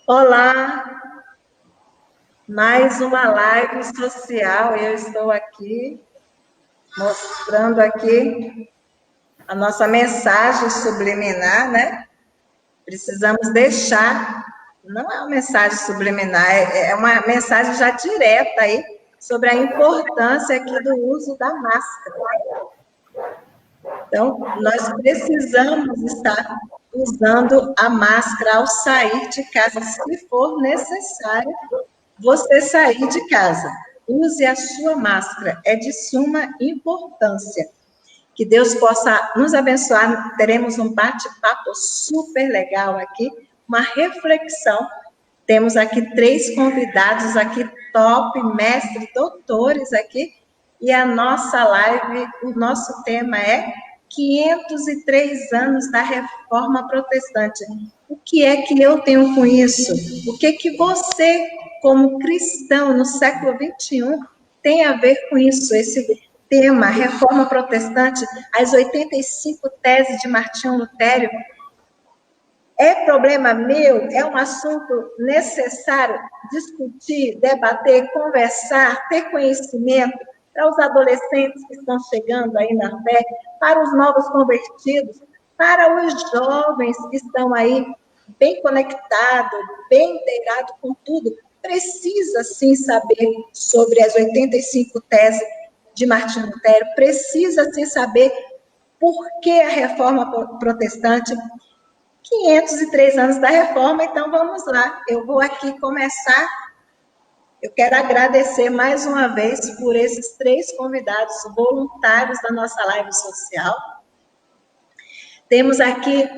Olá, mais uma live social. Eu estou aqui mostrando aqui a nossa mensagem subliminar, né? Precisamos deixar, não é uma mensagem subliminar, é uma mensagem já direta aí sobre a importância aqui do uso da máscara. Então, nós precisamos estar usando a máscara ao sair de casa, se for necessário você sair de casa. Use a sua máscara, é de suma importância. Que Deus possa nos abençoar. Teremos um bate-papo super legal aqui, uma reflexão. Temos aqui 3 convidados aqui, top, mestres, doutores aqui, e a nossa live, o nosso tema é 503 anos da Reforma Protestante. O que é que eu tenho com isso? O que é que você, como cristão no século XXI, tem a ver com isso? Esse tema, Reforma Protestante, as 85 teses de Martinho Lutero, é problema meu? É um assunto necessário discutir, debater, conversar, ter conhecimento para os adolescentes que estão chegando aí na fé, para os novos convertidos, para os jovens que estão aí bem conectados, bem inteirados com tudo. Precisa, sim, saber sobre as 85 teses de Martinho Lutero, precisa, sim, saber por que a Reforma Protestante, 503 anos da Reforma. Então, vamos lá. Eu vou aqui começar. Eu quero agradecer mais uma vez por esses 3 convidados voluntários da nossa live social. Temos aqui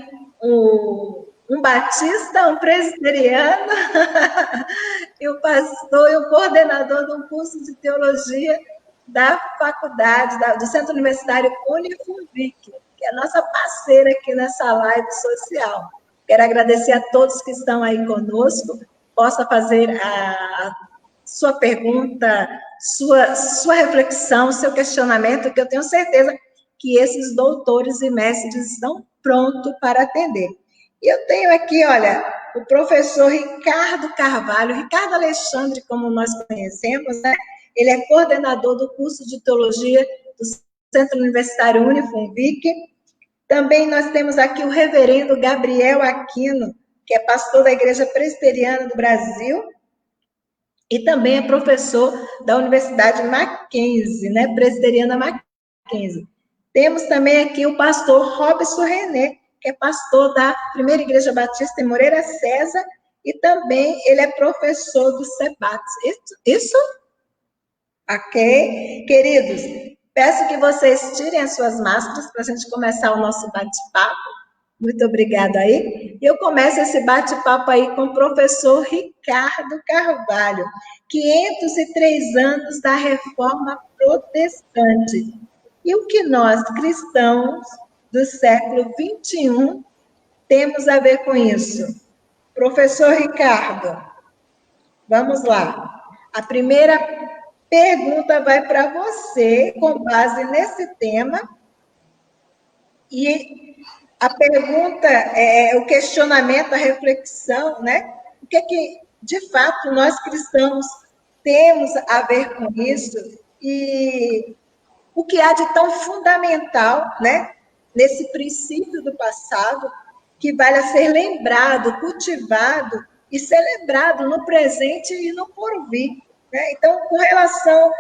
um batista, um presbiteriano, e o pastor e o coordenador do curso de teologia da faculdade, do Centro Universitário Unifunvic, que é a nossa parceira aqui nessa live social. Quero agradecer a todos que estão aí conosco, possa fazer a sua pergunta, sua reflexão, seu questionamento, que eu tenho certeza que esses doutores e mestres estão prontos para atender. E eu tenho aqui, olha, o professor Ricardo Carvalho, Ricardo Alexandre, como nós conhecemos, né? Ele é coordenador do curso de teologia do Centro Universitário Unifunvic. Também nós temos aqui o reverendo Gabriel Aquino, que é pastor da Igreja Presbiteriana do Brasil, e também é professor da Universidade Mackenzie, né? Presbiteriana Mackenzie. Temos também aqui o pastor Robson René, que é pastor da Primeira Igreja Batista em Moreira César, e também ele é professor do CEBATS. Isso? Ok? Queridos, peço que vocês tirem as suas máscaras para a gente começar o nosso bate-papo. Muito obrigada aí. Eu começo esse bate-papo aí com o professor Ricardo Carvalho. 503 anos da Reforma Protestante. E o que nós, cristãos do século XXI, temos a ver com isso? Professor Ricardo, vamos lá. A primeira pergunta vai para você, com base nesse tema. E a pergunta, o questionamento, a reflexão, né? O que, de fato, nós cristãos temos a ver com isso? E o que há de tão fundamental, né, nesse princípio do passado, que vale a ser lembrado, cultivado e celebrado no presente e no porvir, né? Então, com relação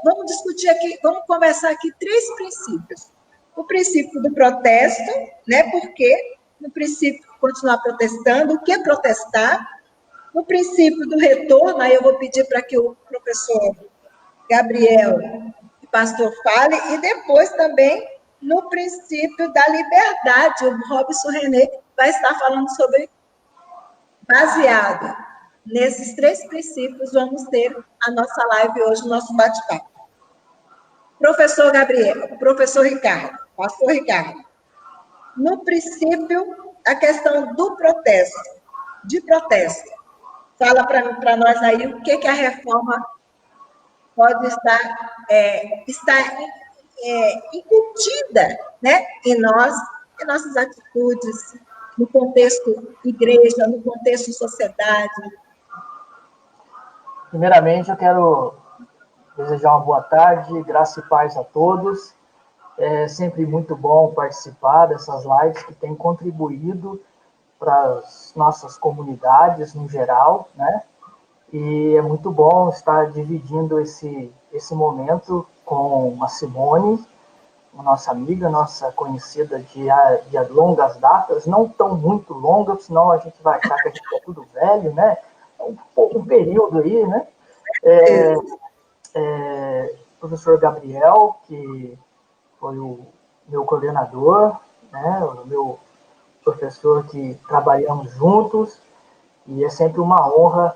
vamos discutir aqui, vamos conversar aqui 3 princípios. O princípio do protesto, né? Porque no princípio continuar protestando, o que protestar? O princípio do retorno, aí eu vou pedir para que o professor Gabriel e pastor fale, e depois também no princípio da liberdade, o Robson René vai estar falando sobre, baseado nesses 3 princípios, vamos ter a nossa live hoje, o nosso bate-papo. Professor Gabriel, professor Ricardo, pastor Ricardo, no princípio, a questão do protesto, de protesto. Fala para nós aí o que a reforma pode estar incutida, né, em nós, em nossas atitudes, no contexto igreja, no contexto sociedade. Primeiramente, eu quero desejar uma boa tarde, graça e paz a todos. É sempre muito bom participar dessas lives que têm contribuído para as nossas comunidades no geral, né? E é muito bom estar dividindo esse momento com a Simone, a nossa amiga, nossa conhecida de longas datas, não tão muito longas, senão a gente vai achar que a gente é tudo velho, né? Um período aí, né? Professor Gabriel, que foi o meu coordenador, né? O meu professor que trabalhamos juntos, e é sempre uma honra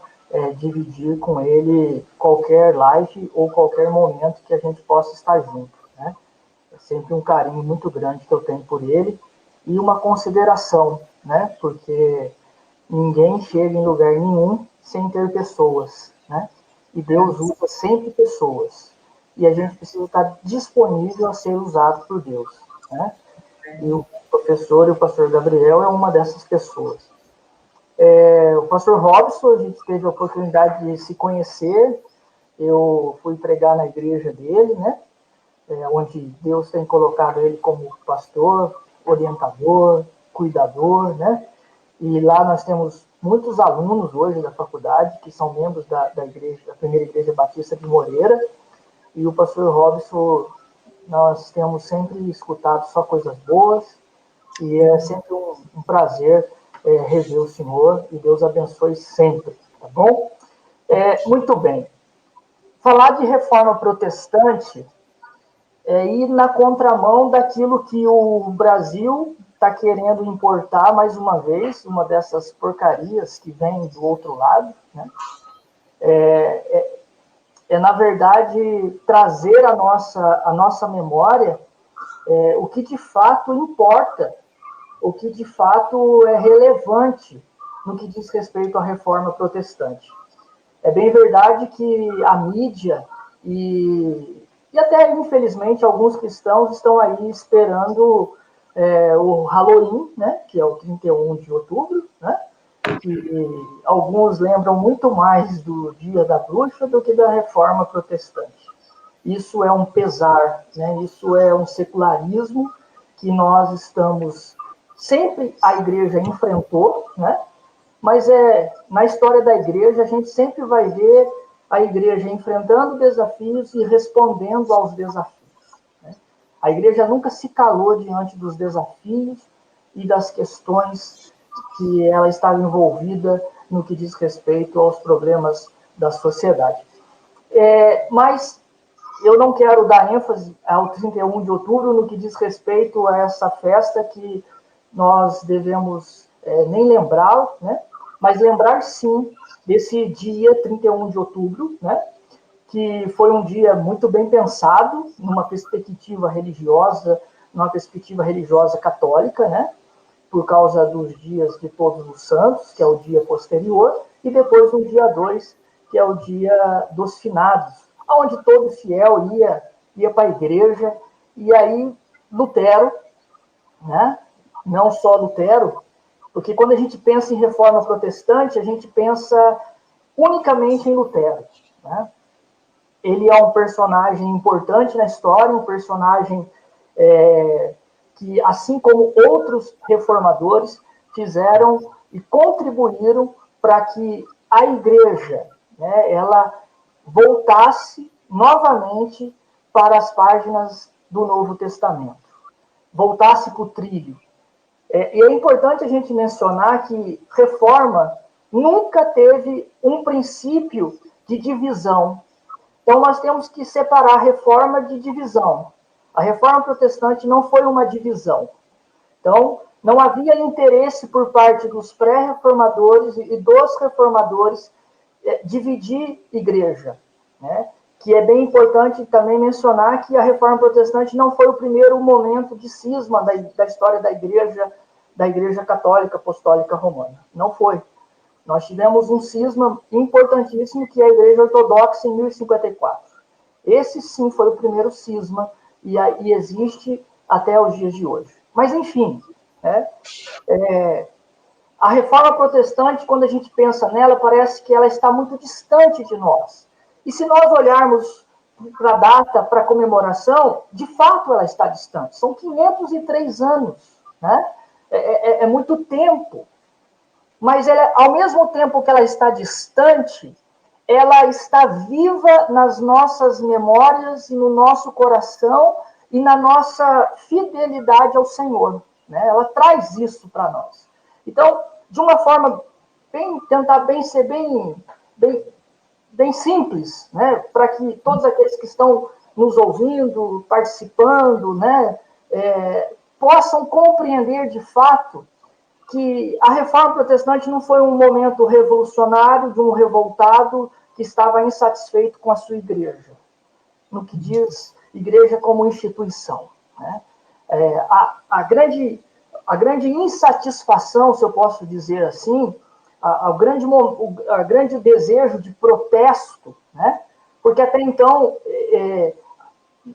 dividir com ele qualquer live ou qualquer momento que a gente possa estar junto, né? É sempre um carinho muito grande que eu tenho por ele e uma consideração, né? Porque ninguém chega em lugar nenhum sem ter pessoas, né? E Deus usa sempre pessoas. E a gente precisa estar disponível a ser usado por Deus, né? E o professor e o pastor Gabriel é uma dessas pessoas. O pastor Robson, a gente teve a oportunidade de se conhecer. Eu fui pregar na igreja dele, né? Onde Deus tem colocado ele como pastor, orientador, cuidador, né? E lá nós temos muitos alunos hoje da faculdade que são membros da igreja, da primeira igreja batista de Moreira. E o pastor Robson, nós temos sempre escutado só coisas boas e é sempre um prazer rever o senhor e Deus abençoe sempre, tá bom? Muito bem. Falar de reforma protestante é ir na contramão daquilo que o Brasil está querendo importar mais uma vez, uma dessas porcarias que vem do outro lado, né? Na verdade, trazer a nossa memória o que de fato importa, o que de fato é relevante no que diz respeito à reforma protestante. É bem verdade que a mídia e até, infelizmente, alguns cristãos estão aí esperando o Halloween, né, que é o 31 de outubro, né, que alguns lembram muito mais do Dia da Bruxa do que da Reforma Protestante. Isso é um pesar, né, isso é um secularismo que nós estamos... Sempre a igreja enfrentou, né, mas na história da igreja a gente sempre vai ver a igreja enfrentando desafios e respondendo aos desafios, né? A igreja nunca se calou diante dos desafios e das questões que ela estava envolvida no que diz respeito aos problemas da sociedade. Mas eu não quero dar ênfase ao 31 de outubro no que diz respeito a essa festa que nós devemos nem lembrá-lo, né? Mas lembrar sim desse dia 31 de outubro, né? Que foi um dia muito bem pensado numa perspectiva religiosa católica, né? Por causa dos dias de Todos os Santos, que é o dia posterior, e depois no dia 2, que é o dia dos finados, onde todo fiel ia para a igreja, e aí Lutero, né? Não só Lutero, porque quando a gente pensa em reforma protestante, a gente pensa unicamente em Lutero, né? Ele é um personagem importante na história, um personagem que, assim como outros reformadores, fizeram e contribuíram para que a igreja, né, ela voltasse novamente para as páginas do Novo Testamento, voltasse para o trilho. E é importante a gente mencionar que reforma nunca teve um princípio de divisão. Então, nós temos que separar a reforma de divisão. A reforma protestante não foi uma divisão. Então, não havia interesse por parte dos pré-reformadores e dos reformadores dividir igreja, né? que é bem importante também mencionar que a Reforma Protestante não foi o primeiro momento de cisma da história da Igreja Católica Apostólica Romana. Não foi. Nós tivemos um cisma importantíssimo, que é a Igreja Ortodoxa em 1054. Esse, sim, foi o primeiro cisma e existe até os dias de hoje. Mas, enfim, né, a Reforma Protestante, quando a gente pensa nela, parece que ela está muito distante de nós. E se nós olharmos para a data, para a comemoração, de fato ela está distante. São 503 anos. Né? É muito tempo. Mas ela, ao mesmo tempo que ela está distante, ela está viva nas nossas memórias e no nosso coração e na nossa fidelidade ao Senhor. Né? Ela traz isso para nós. Então, de uma forma, tentar ser bem simples, né? Para que todos aqueles que estão nos ouvindo, participando, né, possam compreender de fato que a Reforma Protestante não foi um momento revolucionário de um revoltado que estava insatisfeito com a sua igreja, no que diz igreja como instituição. Né? A grande insatisfação, se eu posso dizer assim, o grande desejo de protesto, né? Porque até então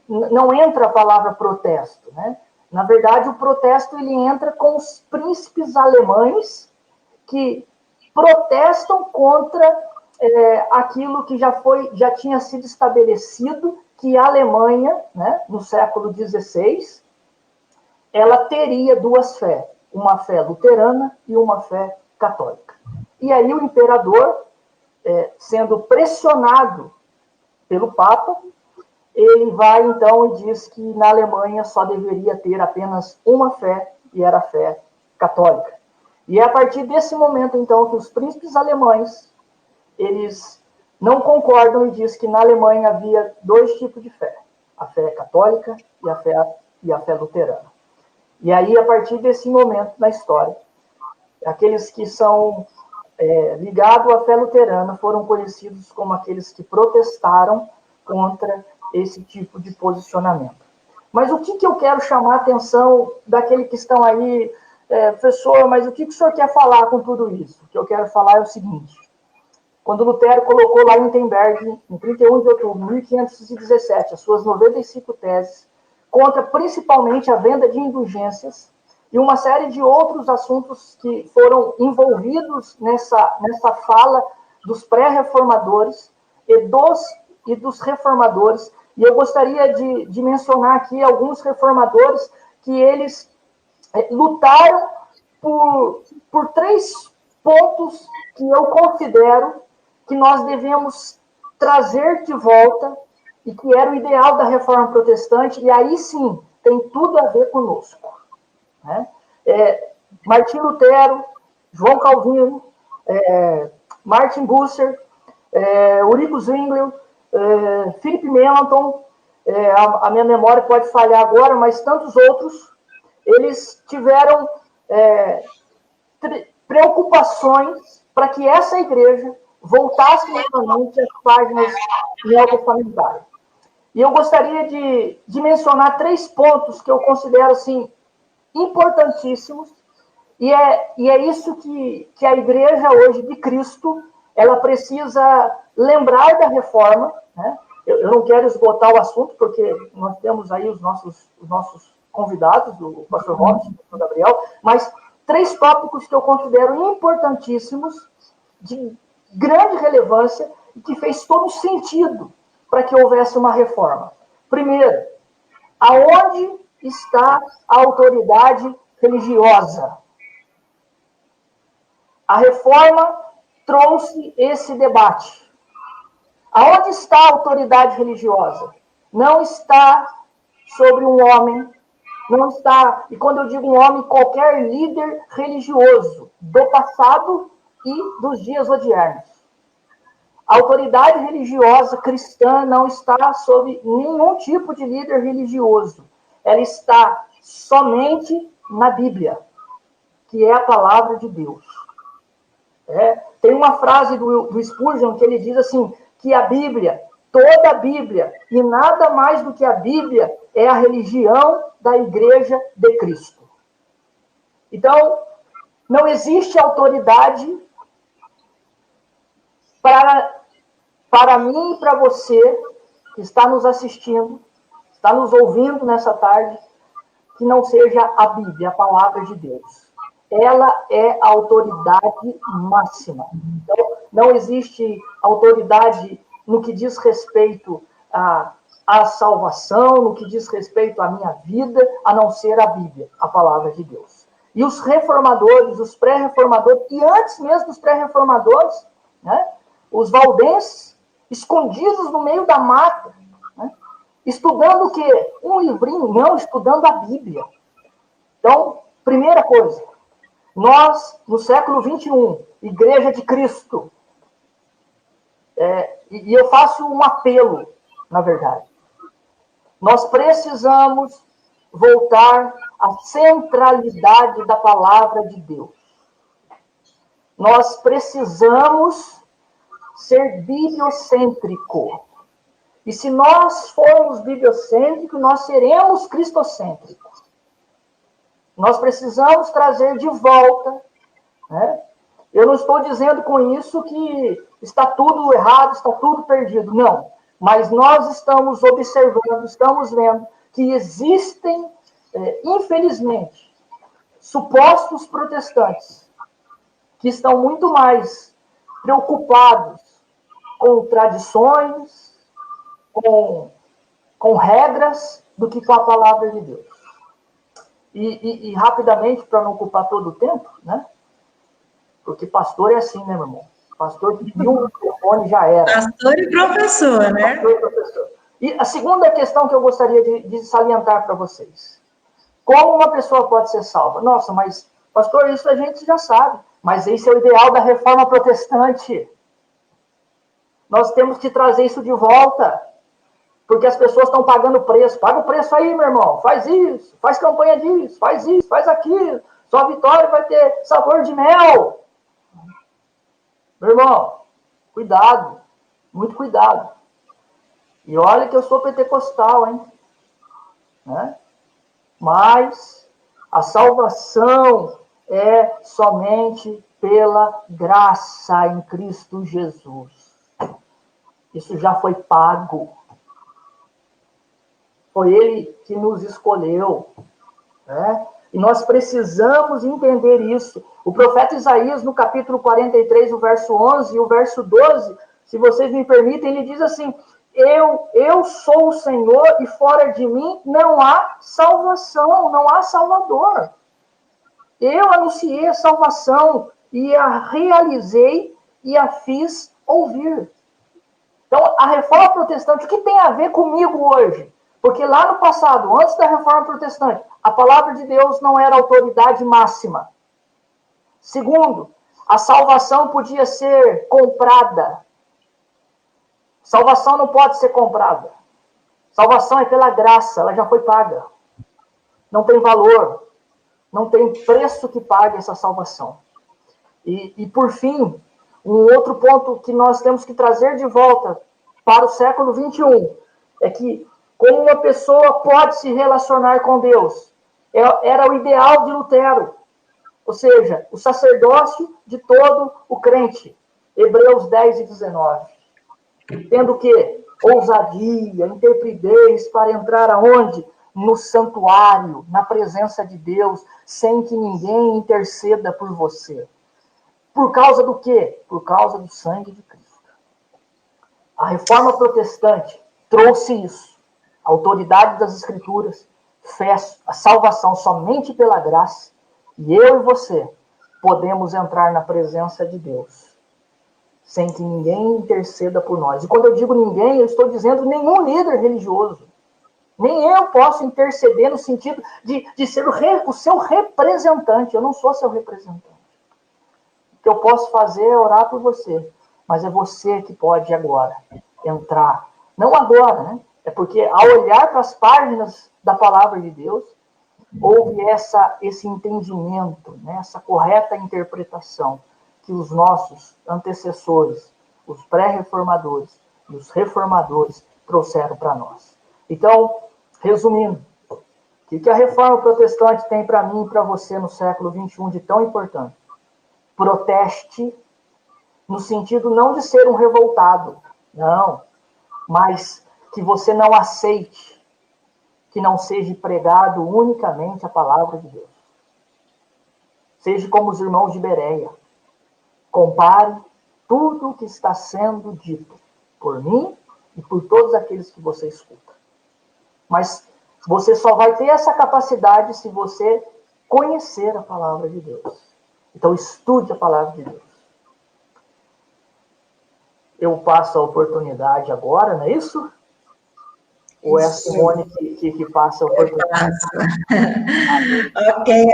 não entra a palavra protesto, né? Na verdade, o protesto ele entra com os príncipes alemães que protestam contra aquilo que já tinha sido estabelecido, que a Alemanha, né, no século XVI, ela teria duas fés, uma fé luterana e uma fé católica. E aí o imperador, sendo pressionado pelo Papa, ele vai então e diz que na Alemanha só deveria ter apenas uma fé, e era a fé católica. E é a partir desse momento, então, que os príncipes alemães, eles não concordam e diz que na Alemanha havia dois tipos de fé, a fé católica e a fé luterana. E aí, a partir desse momento na história, aqueles que são ligados à fé luterana foram conhecidos como aqueles que protestaram contra esse tipo de posicionamento. Mas o que eu quero chamar a atenção daqueles que estão aí, professor, mas o que o senhor quer falar com tudo isso? O que eu quero falar é o seguinte: quando Lutero colocou lá em Wittenberg, em 31 de outubro de 1517, as suas 95 teses, contra principalmente a venda de indulgências e uma série de outros assuntos que foram envolvidos nessa fala dos pré-reformadores e dos reformadores. E eu gostaria de mencionar aqui alguns reformadores que eles lutaram por 3 pontos que eu considero que nós devemos trazer de volta e que era o ideal da Reforma Protestante, e aí sim tem tudo a ver conosco. Né? Martim Lutero, João Calvino, Martin Bucer, Ulrico Zwingli, Philip Melanchthon, a minha memória pode falhar agora, mas tantos outros, eles tiveram preocupações para que essa igreja voltasse novamente às páginas neotestamentárias. E eu gostaria de mencionar 3 pontos que eu considero assim, importantíssimos, e é isso que a igreja hoje de Cristo ela precisa lembrar da reforma. Né? Eu não quero esgotar o assunto, porque nós temos aí os nossos convidados, o pastor Robson, o pastor Gabriel, mas 3 tópicos que eu considero importantíssimos, de grande relevância, e que fez todo sentido para que houvesse uma reforma. Primeiro, aonde está a autoridade religiosa? A reforma trouxe esse debate. Aonde está a autoridade religiosa? Não está sobre um homem, não está, e quando eu digo um homem, qualquer líder religioso do passado e dos dias odiernos. A autoridade religiosa cristã não está sob nenhum tipo de líder religioso. Ela está somente na Bíblia, que é a palavra de Deus. Tem uma frase do Spurgeon que ele diz assim, que a Bíblia toda a Bíblia, e nada mais do que a Bíblia é a religião da Igreja de Cristo. Então, não existe autoridade para mim e para você, que está nos assistindo, está nos ouvindo nessa tarde, que não seja a Bíblia, a palavra de Deus. Ela é a autoridade máxima. Então, não existe autoridade no que diz respeito à salvação, no que diz respeito à minha vida, a não ser a Bíblia, a palavra de Deus. E os reformadores, os pré-reformadores, e antes mesmo dos pré-reformadores, né, os valdenses, escondidos no meio da mata, né, estudando o quê? Um livrinho? Não, estudando a Bíblia. Então, primeira coisa, nós, no século XXI, Igreja de Cristo, e eu faço um apelo, na verdade, nós precisamos voltar à centralidade da palavra de Deus. Nós precisamos ser bibliocêntrico. E se nós formos bibliocêntricos, nós seremos cristocêntricos. Nós precisamos trazer de volta, né? Eu não estou dizendo com isso que está tudo errado, está tudo perdido. Não. Mas nós estamos observando, estamos vendo que existem, infelizmente, supostos protestantes que estão muito mais preocupados com tradições, com regras, do que com a palavra de Deus. E rapidamente, para não ocupar todo o tempo, né? Porque pastor é assim, né, meu irmão? Pastor que viu o microfone já era. Pastor e professor, né? Pastor e professor. E a segunda questão que eu gostaria de salientar para vocês. Como uma pessoa pode ser salva? Nossa, mas, pastor, isso a gente já sabe. Mas esse é o ideal da reforma protestante. Nós temos que trazer isso de volta. Porque as pessoas estão pagando preço. Paga o preço aí, meu irmão. Faz isso, faz campanha disso, faz isso, faz aquilo. Sua vitória vai ter sabor de mel. Meu irmão, cuidado. Muito cuidado. E olha que eu sou pentecostal, hein? Né? Mas a salvação é somente pela graça em Cristo Jesus. Isso já foi pago. Foi Ele que nos escolheu. Né? E nós precisamos entender isso. O profeta Isaías, no capítulo 43, o verso 11 e o verso 12, se vocês me permitem, ele diz assim: eu sou o Senhor e fora de mim não há salvação, não há Salvador. Eu anunciei a salvação e a realizei e a fiz ouvir. Então, a reforma protestante, o que tem a ver comigo hoje? Porque lá no passado, antes da reforma protestante, a palavra de Deus não era autoridade máxima. Segundo, a salvação podia ser comprada. Salvação não pode ser comprada. Salvação é pela graça, ela já foi paga. Não tem valor, não tem preço que pague essa salvação. E por fim, um outro ponto que nós temos que trazer de volta para o século XXI é que como uma pessoa pode se relacionar com Deus. Era o ideal de Lutero. Ou seja, o sacerdócio de todo o crente. Hebreus 10 e 19. Tendo o quê? Ousadia, intrepidez para entrar aonde? No santuário, na presença de Deus, sem que ninguém interceda por você. Por causa do quê? Por causa do sangue de Cristo. A reforma protestante trouxe isso. A autoridade das Escrituras, fé, a salvação somente pela graça. E eu e você podemos entrar na presença de Deus sem que ninguém interceda por nós. E quando eu digo ninguém, eu estou dizendo nenhum líder religioso. Nem eu posso interceder no sentido de ser o seu representante. Eu não sou seu representante. O que eu posso fazer é orar por você. Mas é você que pode agora entrar. Não agora, né? É porque ao olhar para as páginas da palavra de Deus, houve esse entendimento, né? Essa correta interpretação que os nossos antecessores, os pré-reformadores, e os reformadores trouxeram para nós. Então, resumindo, o que a reforma protestante tem para mim e para você no século XXI de tão importante? Proteste no sentido não de ser um revoltado, não, mas que você não aceite que não seja pregado unicamente a palavra de Deus. Seja como os irmãos de Bereia. Compare tudo o que está sendo dito por mim e por todos aqueles que você escuta. Mas você só vai ter essa capacidade se você conhecer a palavra de Deus. Então, estude a palavra de Deus. Eu passo a oportunidade agora, não é isso? Ou é a Simone que passa a oportunidade? Ok,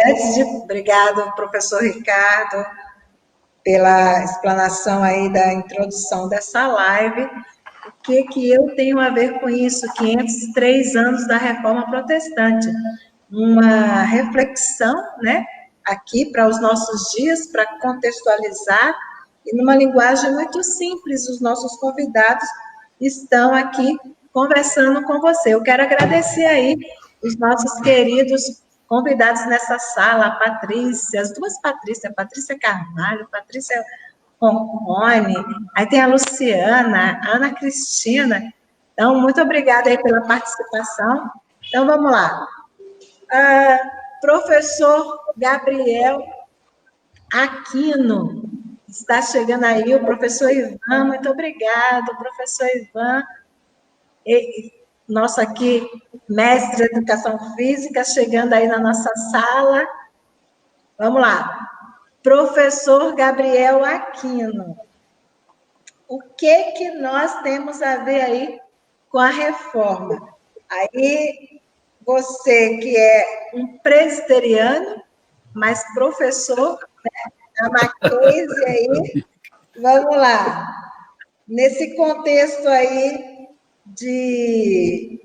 obrigado, professor Ricardo, pela explanação aí da introdução dessa live. O que eu tenho a ver com isso? 503 anos da Reforma Protestante. Uma reflexão, né, aqui para os nossos dias, para contextualizar, e numa linguagem muito simples, os nossos convidados estão aqui conversando com você. Eu quero agradecer aí os nossos queridos convidados nessa sala, a Patrícia, as duas Patrícias, Patrícia Carvalho, Patrícia Roncone, aí tem a Luciana, a Ana Cristina. Então, muito obrigada aí pela participação. Então, vamos lá. Professor Gabriel Aquino, está chegando aí o professor Ivan, muito obrigado, professor Ivan, nosso aqui, mestre de Educação Física, chegando aí na nossa sala. Vamos lá. Professor Gabriel Aquino, o que nós temos a ver aí com a reforma? Aí, você que é um presbiteriano, mas professor, né? A Mackenzie aí, vamos lá. Nesse contexto aí de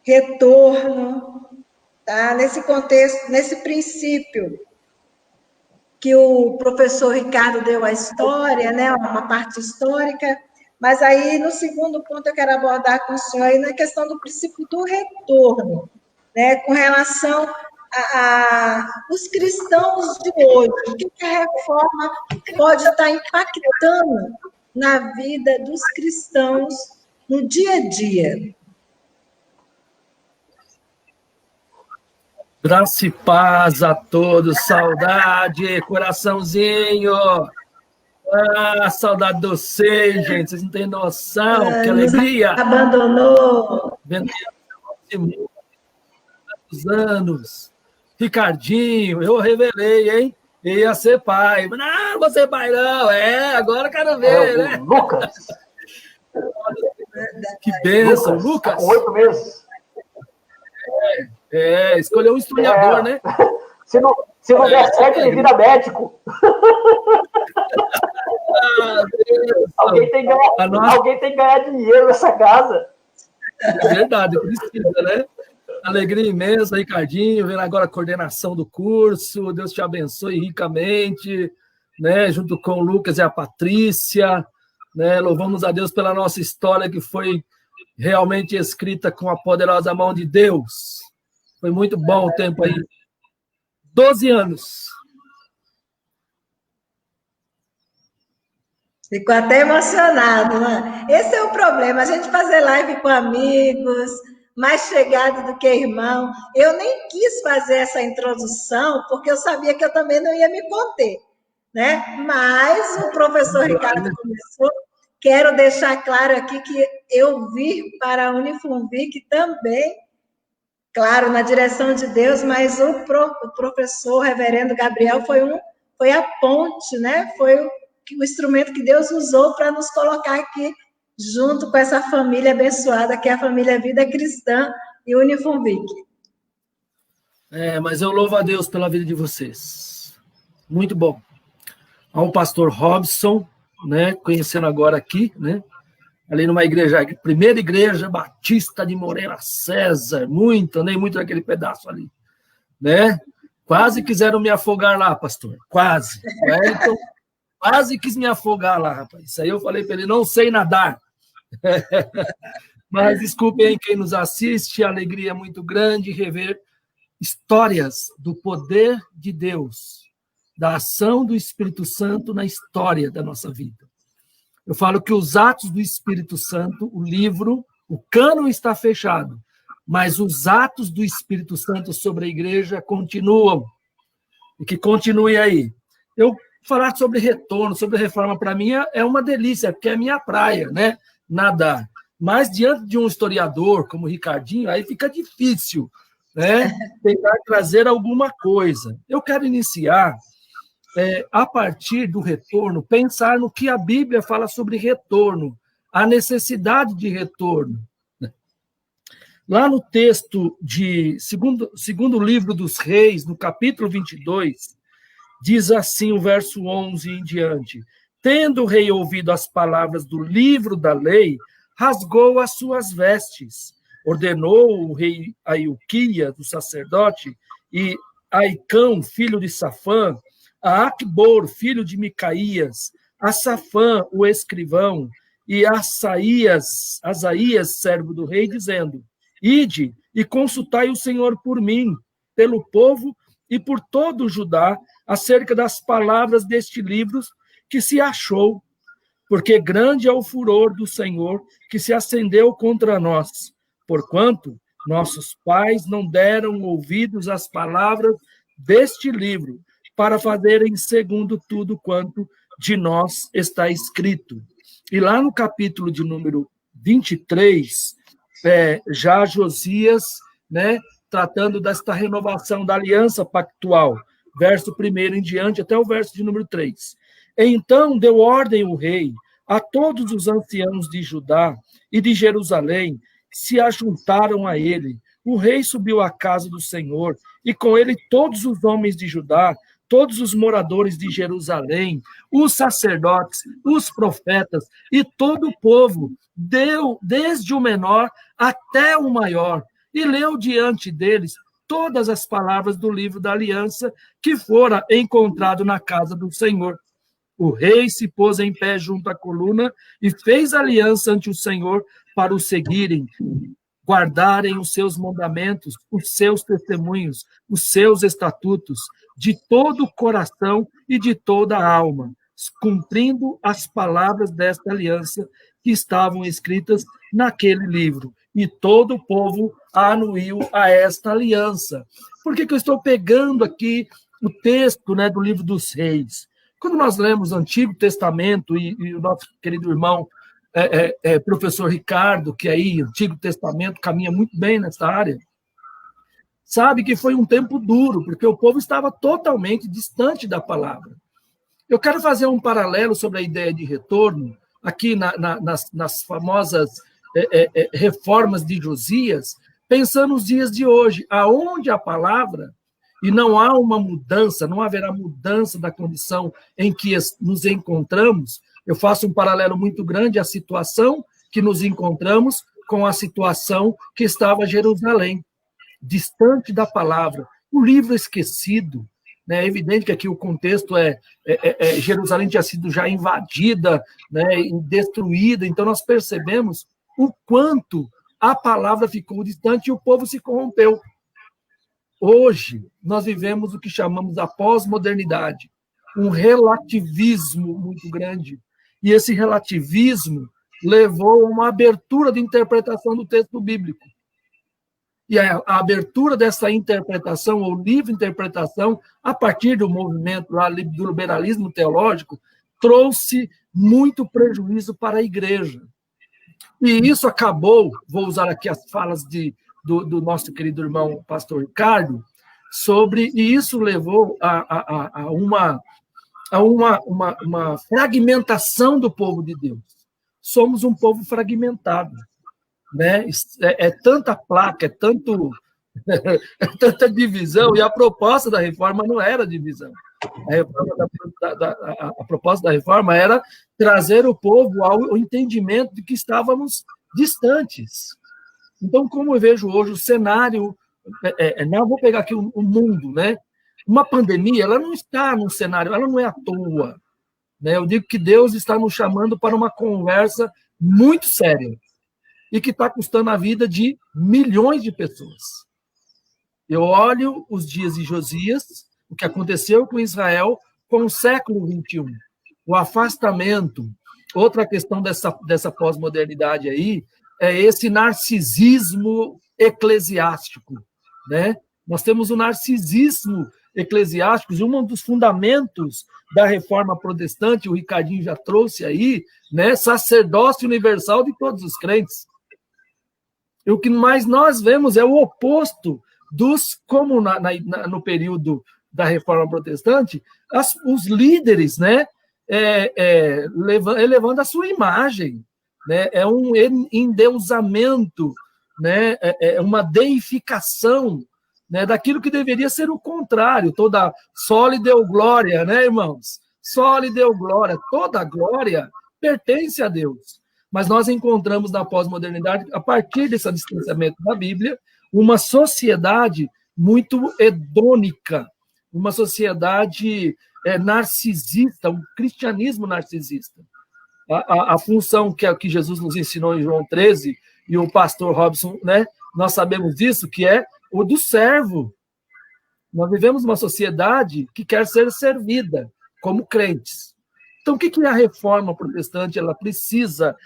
retorno, tá? Nesse contexto, nesse princípio que o professor Ricardo deu a história, né? Uma parte histórica, mas aí no segundo ponto eu quero abordar com o senhor aí na questão do princípio do retorno, né? Com relação os cristãos de hoje, o que a reforma pode estar impactando na vida dos cristãos no dia a dia? Graça e paz a todos, saudade, coraçãozinho. Saudade de vocês, gente, vocês não têm noção, que alegria. Abandonou. Vendo tantos anos. Ricardinho, eu revelei, hein? Ia ser pai. Não, vou ser pai, não. Agora eu quero ver, né? Lucas. Que bênção, Lucas. Com 8 meses. Escolheu um historiador, né? Se não der certo, ele vira médico. Alguém tem que ganhar dinheiro nessa casa. É verdade, precisa, né? Alegria imensa, Ricardinho, vendo agora a coordenação do curso. Deus te abençoe ricamente, né? Junto com o Lucas e a Patrícia, né? Louvamos a Deus pela nossa história que foi realmente escrita com a poderosa mão de Deus. Foi muito bom o tempo aí. 12 anos. Ficou até emocionado, né? Esse é o problema, a gente fazer live com amigos, mais chegado do que irmão. Eu nem quis fazer essa introdução, porque eu sabia que eu também não ia me conter, né? Mas o professor Ricardo começou. Quero deixar claro aqui que eu vim para a Unifunvic também, claro, na direção de Deus, mas o professor, o reverendo Gabriel, foi a ponte, né? Foi o instrumento que Deus usou para nos colocar aqui junto com essa família abençoada, que é a família Vida Cristã e Unifunvic. Mas eu louvo a Deus pela vida de vocês. Muito bom. Ao pastor Robson, né, conhecendo agora aqui, né, ali numa igreja, primeira igreja batista de Moreira César, andei muito naquele pedaço ali, né? Quase quiseram me afogar lá, pastor, quase. Então, quase quis me afogar lá, rapaz. Isso aí eu falei para ele, não sei nadar. Mas desculpem aí quem nos assiste, a alegria é muito grande rever histórias do poder de Deus, da ação do Espírito Santo na história da nossa vida. Eu falo que os atos do Espírito Santo, o livro, o cânon está fechado, mas os atos do Espírito Santo sobre a igreja continuam. E que continue aí. Eu falar sobre retorno, sobre reforma, para mim é uma delícia, porque é a minha praia, né? Nadar. Mas diante de um historiador como o Ricardinho, aí fica difícil, né? Tentar trazer alguma coisa. Eu quero iniciar, a partir do retorno, pensar no que a Bíblia fala sobre retorno, a necessidade de retorno. Lá no texto de segundo livro dos Reis, no capítulo 22, diz assim o verso 11 em diante: tendo o rei ouvido as palavras do livro da lei, rasgou as suas vestes, ordenou o rei a Ilquias, o sacerdote, e a Aicão, filho de Safã, a Acbor, filho de Micaías, a Safã, o escrivão, e a Asaías, servo do rei, dizendo: ide e consultai o Senhor por mim, pelo povo e por todo o Judá, acerca das palavras deste livro que se achou, porque grande é o furor do Senhor que se acendeu contra nós, porquanto nossos pais não deram ouvidos às palavras deste livro, para fazerem segundo tudo quanto de nós está escrito. E lá no capítulo de número 23, já Josias, né, tratando desta renovação da aliança pactual, verso 1 em diante, até o verso de número 3. Então deu ordem o rei a todos os anciãos de Judá e de Jerusalém, se ajuntaram a ele. O rei subiu à casa do Senhor, e com ele todos os homens de Judá, todos os moradores de Jerusalém, os sacerdotes, os profetas e todo o povo, deu desde o menor até o maior, e leu diante deles todas as palavras do livro da aliança que fora encontrado na casa do Senhor. O rei se pôs em pé junto à coluna e fez aliança ante o Senhor para o seguirem, guardarem os seus mandamentos, os seus testemunhos, os seus estatutos, de todo o coração e de toda a alma, cumprindo as palavras desta aliança que estavam escritas naquele livro. E todo o povo anuiu a esta aliança. Por que eu estou pegando aqui o texto, né, do livro dos Reis? Quando nós lemos o Antigo Testamento, e o nosso querido irmão professor Ricardo, que aí, Antigo Testamento, caminha muito bem nessa área, sabe que foi um tempo duro, porque o povo estava totalmente distante da palavra. Eu quero fazer um paralelo sobre a ideia de retorno, aqui nas famosas reformas de Josias, pensando nos dias de hoje, aonde a palavra, e não há uma mudança, não haverá mudança da condição em que nos encontramos. Eu faço um paralelo muito grande à situação que nos encontramos com a situação que estava Jerusalém, distante da palavra, o livro esquecido. É evidente que aqui o contexto Jerusalém tinha sido já invadida, né, e destruída, então nós percebemos o quanto a palavra ficou distante e o povo se corrompeu. Hoje, nós vivemos o que chamamos a pós-modernidade, um relativismo muito grande. E esse relativismo levou a uma abertura de interpretação do texto bíblico. E a abertura dessa interpretação, ou livre interpretação, a partir do movimento lá, do liberalismo teológico, trouxe muito prejuízo para a igreja. E isso acabou, vou usar aqui as falas do nosso querido irmão pastor Ricardo, e isso levou a uma fragmentação do povo de Deus. Somos um povo fragmentado, né? É tanta placa, tanta divisão, e a proposta da reforma não era divisão. A proposta da reforma era trazer o povo ao entendimento de que estávamos distantes. Então, como eu vejo hoje o cenário, não vou pegar aqui o mundo, né? Uma pandemia, ela não está num cenário, ela não é à toa, né? Eu digo que Deus está nos chamando para uma conversa muito séria e que está custando a vida de milhões de pessoas. Eu olho os dias de Josias, o que aconteceu com Israel com o século XXI, o afastamento. Outra questão dessa pós-modernidade aí é esse narcisismo eclesiástico, né? Nós temos o narcisismo eclesiástico, e um dos fundamentos da reforma protestante, o Ricardinho já trouxe aí, né? Sacerdócio universal de todos os crentes. E o que mais nós vemos é o oposto como no período da reforma protestante, os líderes, né? Elevando a sua imagem, né? É um endeusamento, né? É uma deificação, né? Daquilo que deveria ser o contrário. Toda só lhe deu glória, né, irmãos? Só lhe deu glória. Toda glória pertence a Deus. Mas nós encontramos na pós-modernidade, a partir desse distanciamento da Bíblia, uma sociedade muito hedônica, uma sociedade narcisista, um cristianismo narcisista. A função que Jesus nos ensinou em João 13, e o pastor Robson, né, nós sabemos disso, que é o do servo. Nós vivemos uma sociedade que quer ser servida, como crentes. Então, o que a reforma protestante ela precisa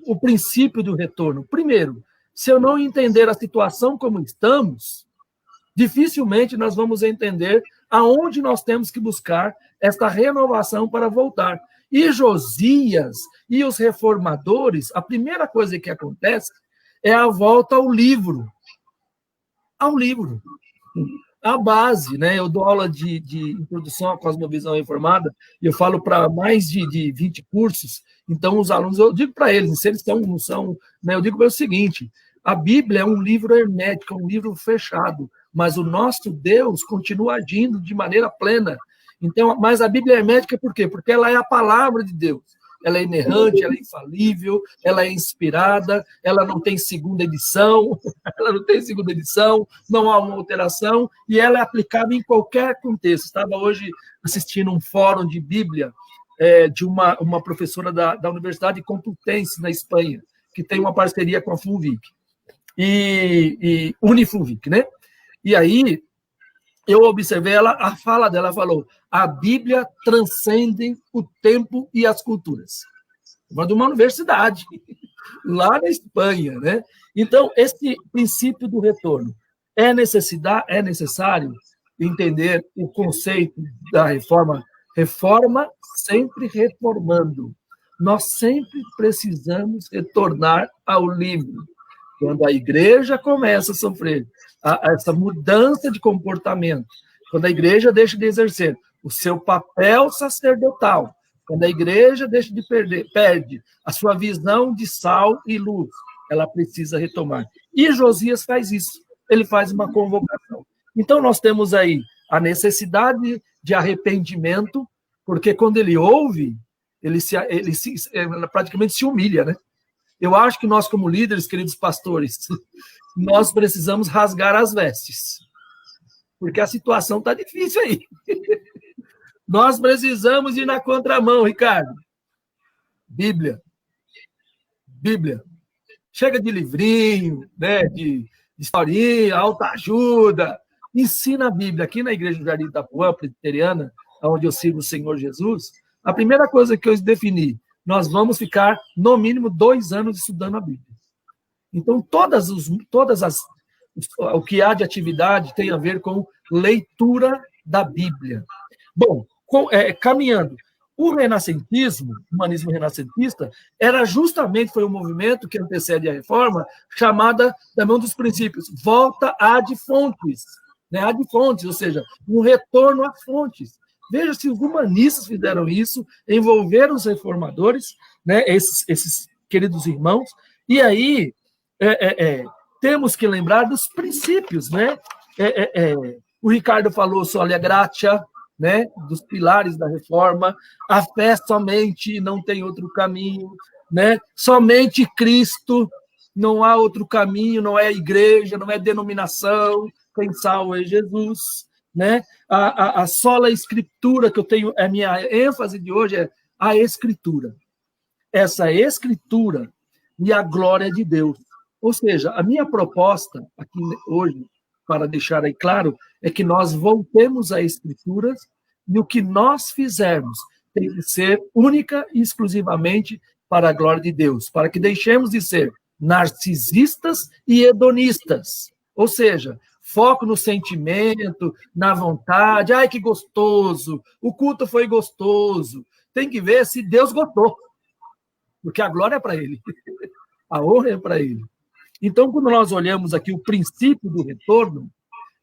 o princípio do retorno? Primeiro, se eu não entender a situação como estamos, dificilmente nós vamos entender aonde nós temos que buscar esta renovação para voltar. E Josias e os reformadores, a primeira coisa que acontece é a volta ao livro. Ao livro. A base, né? Eu dou aula de introdução à cosmovisão reformada, e eu falo para mais de 20 cursos, então os alunos, eu digo para eles, se eles não são, né? Eu digo para eles o seguinte: a Bíblia é um livro hermético, é um livro fechado, mas o nosso Deus continua agindo de maneira plena. Então, mas a Bíblia é hermética por quê? Porque ela é a palavra de Deus. Ela é inerrante, ela é infalível, ela é inspirada, ela não tem segunda edição, não há uma alteração, e ela é aplicável em qualquer contexto. Estava hoje assistindo um fórum de Bíblia de uma professora da Universidade Complutense, na Espanha, que tem uma parceria com a Fulvic, e Unifulvic, né? E aí eu observei a fala dela, falou: a Bíblia transcende o tempo e as culturas. Uma de uma universidade, lá na Espanha, né? Então, esse princípio do retorno é necessário entender o conceito da reforma. Reforma sempre reformando. Nós sempre precisamos retornar ao livro. Quando a igreja começa a sofrer essa mudança de comportamento, quando a igreja deixa de exercer o seu papel sacerdotal, quando a igreja perde a sua visão de sal e luz, ela precisa retomar. E Josias faz isso, ele faz uma convocação. Então, nós temos aí a necessidade de arrependimento, porque quando ele ouve, ele praticamente se humilha, né? Eu acho que nós, como líderes, queridos pastores, nós precisamos rasgar as vestes, porque a situação está difícil aí. Nós precisamos ir na contramão, Ricardo. Bíblia. Chega de livrinho, né, de historinha, autoajuda. Ensina a Bíblia. Aqui na Igreja do Jardim da Itapuã, presbiteriana, onde eu sirvo o Senhor Jesus, a primeira coisa que eu defini: nós vamos ficar, no mínimo, 2 anos estudando a Bíblia. Então, o que há de atividade tem a ver com leitura da Bíblia. Bom, caminhando, o renascentismo, o humanismo renascentista, foi um movimento que antecede a reforma, chamada, também um dos princípios, volta ad fontes, né? Ad fontes, ou seja, um retorno a fontes. Veja se os humanistas fizeram isso, envolveram os reformadores, né, esses queridos irmãos, e aí temos que lembrar dos princípios, né? O Ricardo falou solia gratia, né, dos pilares da reforma, a fé somente, não tem outro caminho, né? Somente Cristo, não há outro caminho, não é igreja, não é denominação, quem salva é Jesus, né? A sola escritura que eu tenho, a minha ênfase de hoje é a escritura. essa escritura e a glória de Deus. Ou seja, a minha proposta aqui hoje, para deixar aí claro, é que nós voltemos às escrituras e o que nós fizermos tem que ser única e exclusivamente para a glória de Deus, para que deixemos de ser narcisistas e hedonistas. Ou seja, foco no sentimento, na vontade. Ai, que gostoso! O culto foi gostoso. Tem que ver se Deus gostou. Porque a glória é para Ele. A honra é para Ele. Então, quando nós olhamos aqui o princípio do retorno,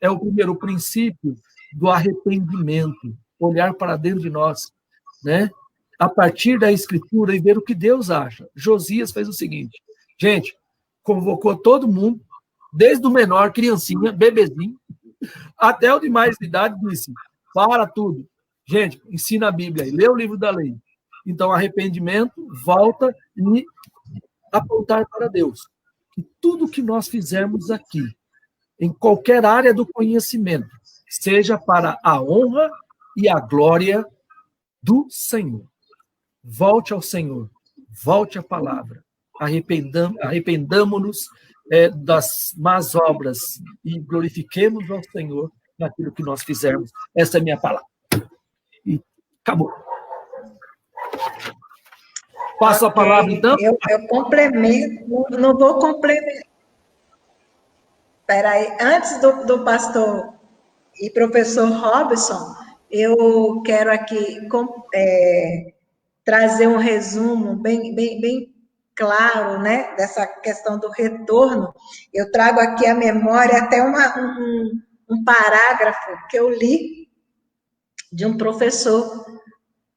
é o primeiro princípio do arrependimento. Olhar para dentro de nós, né? A partir da Escritura e ver o que Deus acha. Josias fez o seguinte. Gente, convocou todo mundo, desde o menor, criancinha, bebezinho, até o de mais idade, disse, para tudo. Gente, ensina a Bíblia aí, lê o livro da lei. Então, arrependimento, volta e apontar para Deus. Que tudo que nós fizermos aqui, em qualquer área do conhecimento, seja para a honra e a glória do Senhor. Volte ao Senhor, volte à palavra. Arrependamo-nos das más obras e glorifiquemos ao Senhor naquilo que nós fizermos. Essa é a minha palavra. E acabou. Passo a palavra, então. Eu complemento, não vou complementar. Espera aí, antes do pastor e professor Robson, eu quero aqui trazer um resumo bem claro, né, dessa questão do retorno. Eu trago aqui à memória até um parágrafo que eu li de um professor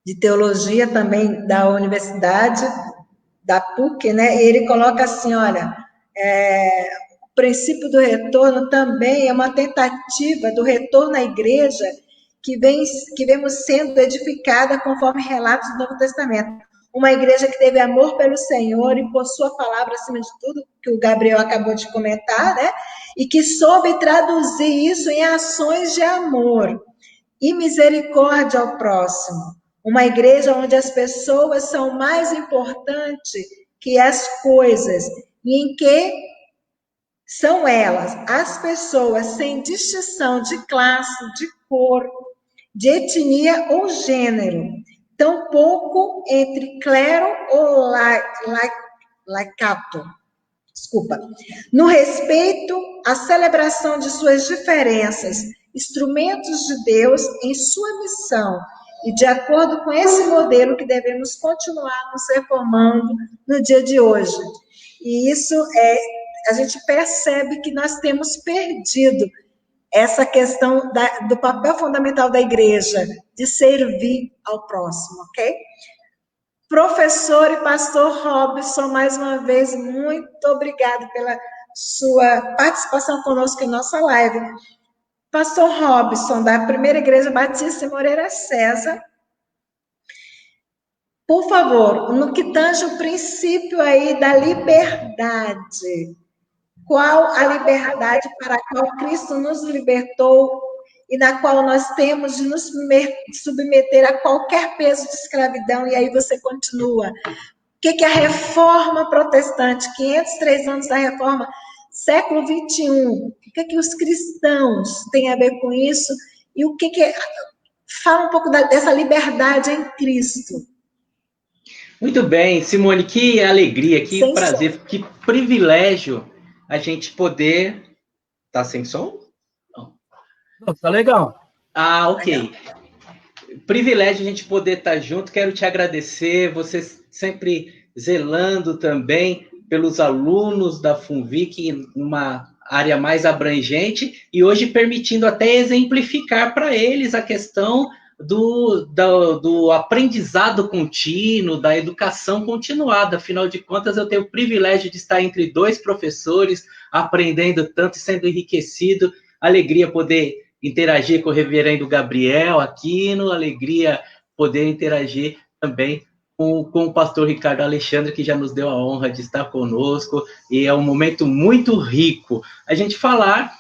de teologia também da Universidade, da PUC, né, e ele coloca assim, olha, o princípio do retorno também é uma tentativa do retorno à igreja que vemos sendo edificada conforme relatos do Novo Testamento. Uma igreja que teve amor pelo Senhor e por sua palavra acima de tudo, que o Gabriel acabou de comentar, né? E que soube traduzir isso em ações de amor e misericórdia ao próximo. Uma igreja onde as pessoas são mais importantes que as coisas e em que são elas, as pessoas, sem distinção de classe, de cor, de etnia ou gênero, tampouco entre clero ou laicato. Desculpa. No respeito à celebração de suas diferenças, instrumentos de Deus em sua missão, e de acordo com esse modelo que devemos continuar nos reformando no dia de hoje. E isso a gente percebe que nós temos perdido essa questão do papel fundamental da igreja, de servir ao próximo, ok? Professor e pastor Robson, mais uma vez, muito obrigado pela sua participação conosco em nossa live. Pastor Robson, da Primeira Igreja Batista em Moreira César, por favor, no que tange o princípio aí da liberdade, qual a liberdade para a qual Cristo nos libertou e na qual nós temos de nos submeter a qualquer peso de escravidão? E aí você continua. O que é a reforma protestante? 503 anos da reforma, século 21. O que os cristãos têm a ver com isso? E o que é... Fala um pouco dessa liberdade em Cristo. Muito bem, Simone, que alegria, que prazer, que privilégio a gente poder... Tá sem som? Não, tá legal. Ah, ok. Legal. Privilégio a gente poder estar junto, quero te agradecer, você sempre zelando também pelos alunos da FUNVIC, numa área mais abrangente, e hoje permitindo até exemplificar para eles a questão do aprendizado contínuo, da educação continuada. Afinal de contas, eu tenho o privilégio de estar entre dois professores, aprendendo tanto e sendo enriquecido. Alegria poder interagir com o reverendo Gabriel Aquino, alegria poder interagir também com o pastor Ricardo Alexandre, que já nos deu a honra de estar conosco, e é um momento muito rico a gente falar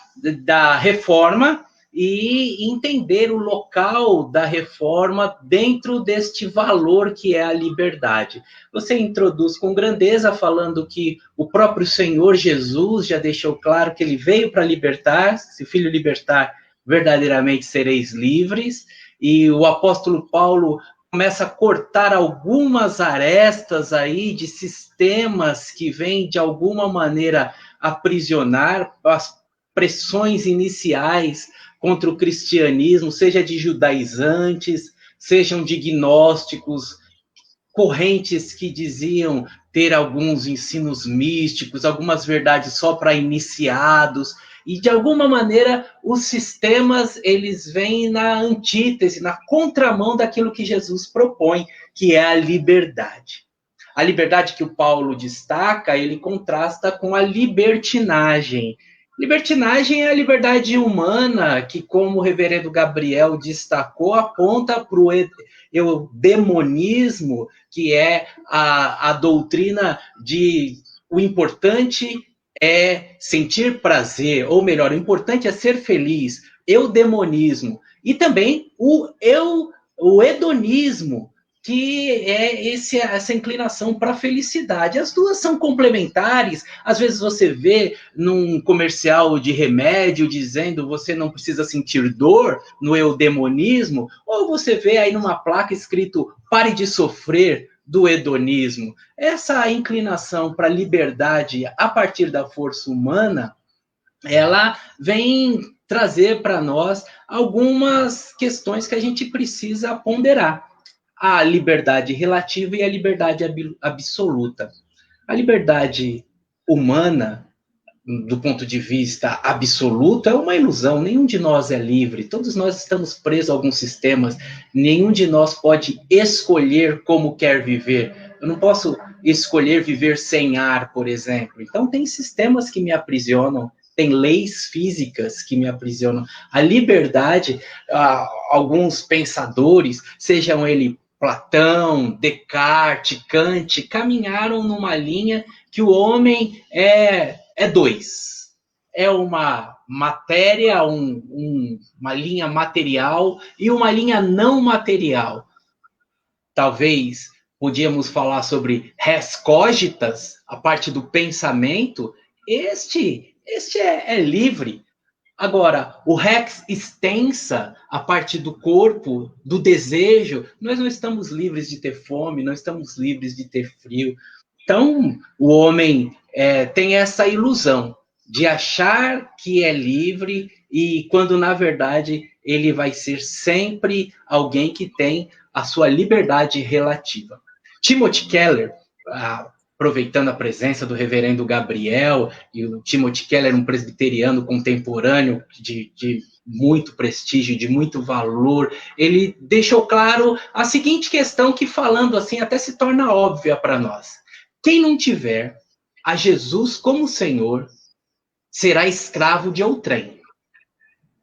da reforma e entender o local da reforma dentro deste valor que é a liberdade. Você introduz com grandeza falando que o próprio Senhor Jesus já deixou claro que ele veio para libertar, se o Filho libertar, verdadeiramente sereis livres, e o apóstolo Paulo começa a cortar algumas arestas aí de sistemas que vêm, de alguma maneira, aprisionar as pressões iniciais contra o cristianismo, seja de judaizantes, sejam de gnósticos, correntes que diziam ter alguns ensinos místicos, algumas verdades só para iniciados, e de alguma maneira os sistemas eles vêm na antítese, na contramão daquilo que Jesus propõe, que é a liberdade. A liberdade que o Paulo destaca, ele contrasta com a libertinagem. Libertinagem é a liberdade humana que, como o reverendo Gabriel destacou, aponta para o eudemonismo, que é a doutrina de o importante é sentir prazer, ou melhor, o importante é ser feliz, eudemonismo, e também o hedonismo, que é essa inclinação para a felicidade. As duas são complementares. Às vezes você vê num comercial de remédio dizendo você não precisa sentir dor no eudemonismo, ou você vê aí numa placa escrito pare de sofrer do hedonismo. Essa inclinação para a liberdade a partir da força humana, ela vem trazer para nós algumas questões que a gente precisa ponderar. A liberdade relativa e a liberdade absoluta. A liberdade humana, do ponto de vista absoluto, é uma ilusão. Nenhum de nós é livre. Todos nós estamos presos a alguns sistemas. Nenhum de nós pode escolher como quer viver. Eu não posso escolher viver sem ar, por exemplo. Então, tem sistemas que me aprisionam. Tem leis físicas que me aprisionam. A liberdade, alguns pensadores, sejam eles Platão, Descartes, Kant, caminharam numa linha que o homem é dois. É uma matéria, uma linha material e uma linha não material. Talvez podíamos falar sobre res cogitas, a parte do pensamento. Este é livre. Agora, o rex extensa, a parte do corpo, do desejo, nós não estamos livres de ter fome, não estamos livres de ter frio. Então, o homem tem essa ilusão de achar que é livre e quando, na verdade, ele vai ser sempre alguém que tem a sua liberdade relativa. Timothy Keller, aproveitando a presença do reverendo Gabriel, e o Timothy Keller, um presbiteriano contemporâneo de muito prestígio, de muito valor, ele deixou claro a seguinte questão que, falando assim, até se torna óbvia para nós. Quem não tiver a Jesus como Senhor, será escravo de outrem.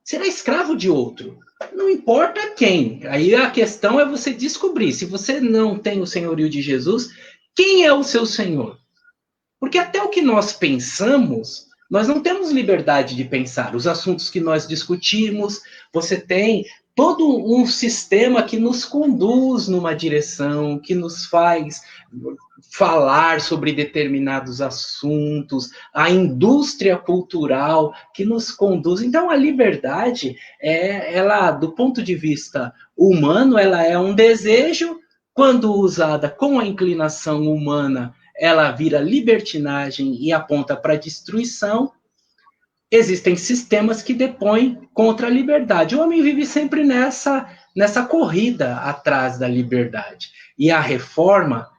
Será escravo de outro. Não importa quem. Aí a questão é você descobrir. Se você não tem o senhorio de Jesus, quem é o seu Senhor? Porque até o que nós pensamos, nós não temos liberdade de pensar. Os assuntos que nós discutimos, você tem todo um sistema que nos conduz numa direção, que nos faz falar sobre determinados assuntos, a indústria cultural que nos conduz. Então, a liberdade, ela, do ponto de vista humano, ela é um desejo. Quando usada com a inclinação humana, ela vira libertinagem e aponta para a destruição. Existem sistemas que depõem contra a liberdade. O homem vive sempre nessa corrida atrás da liberdade. E a reforma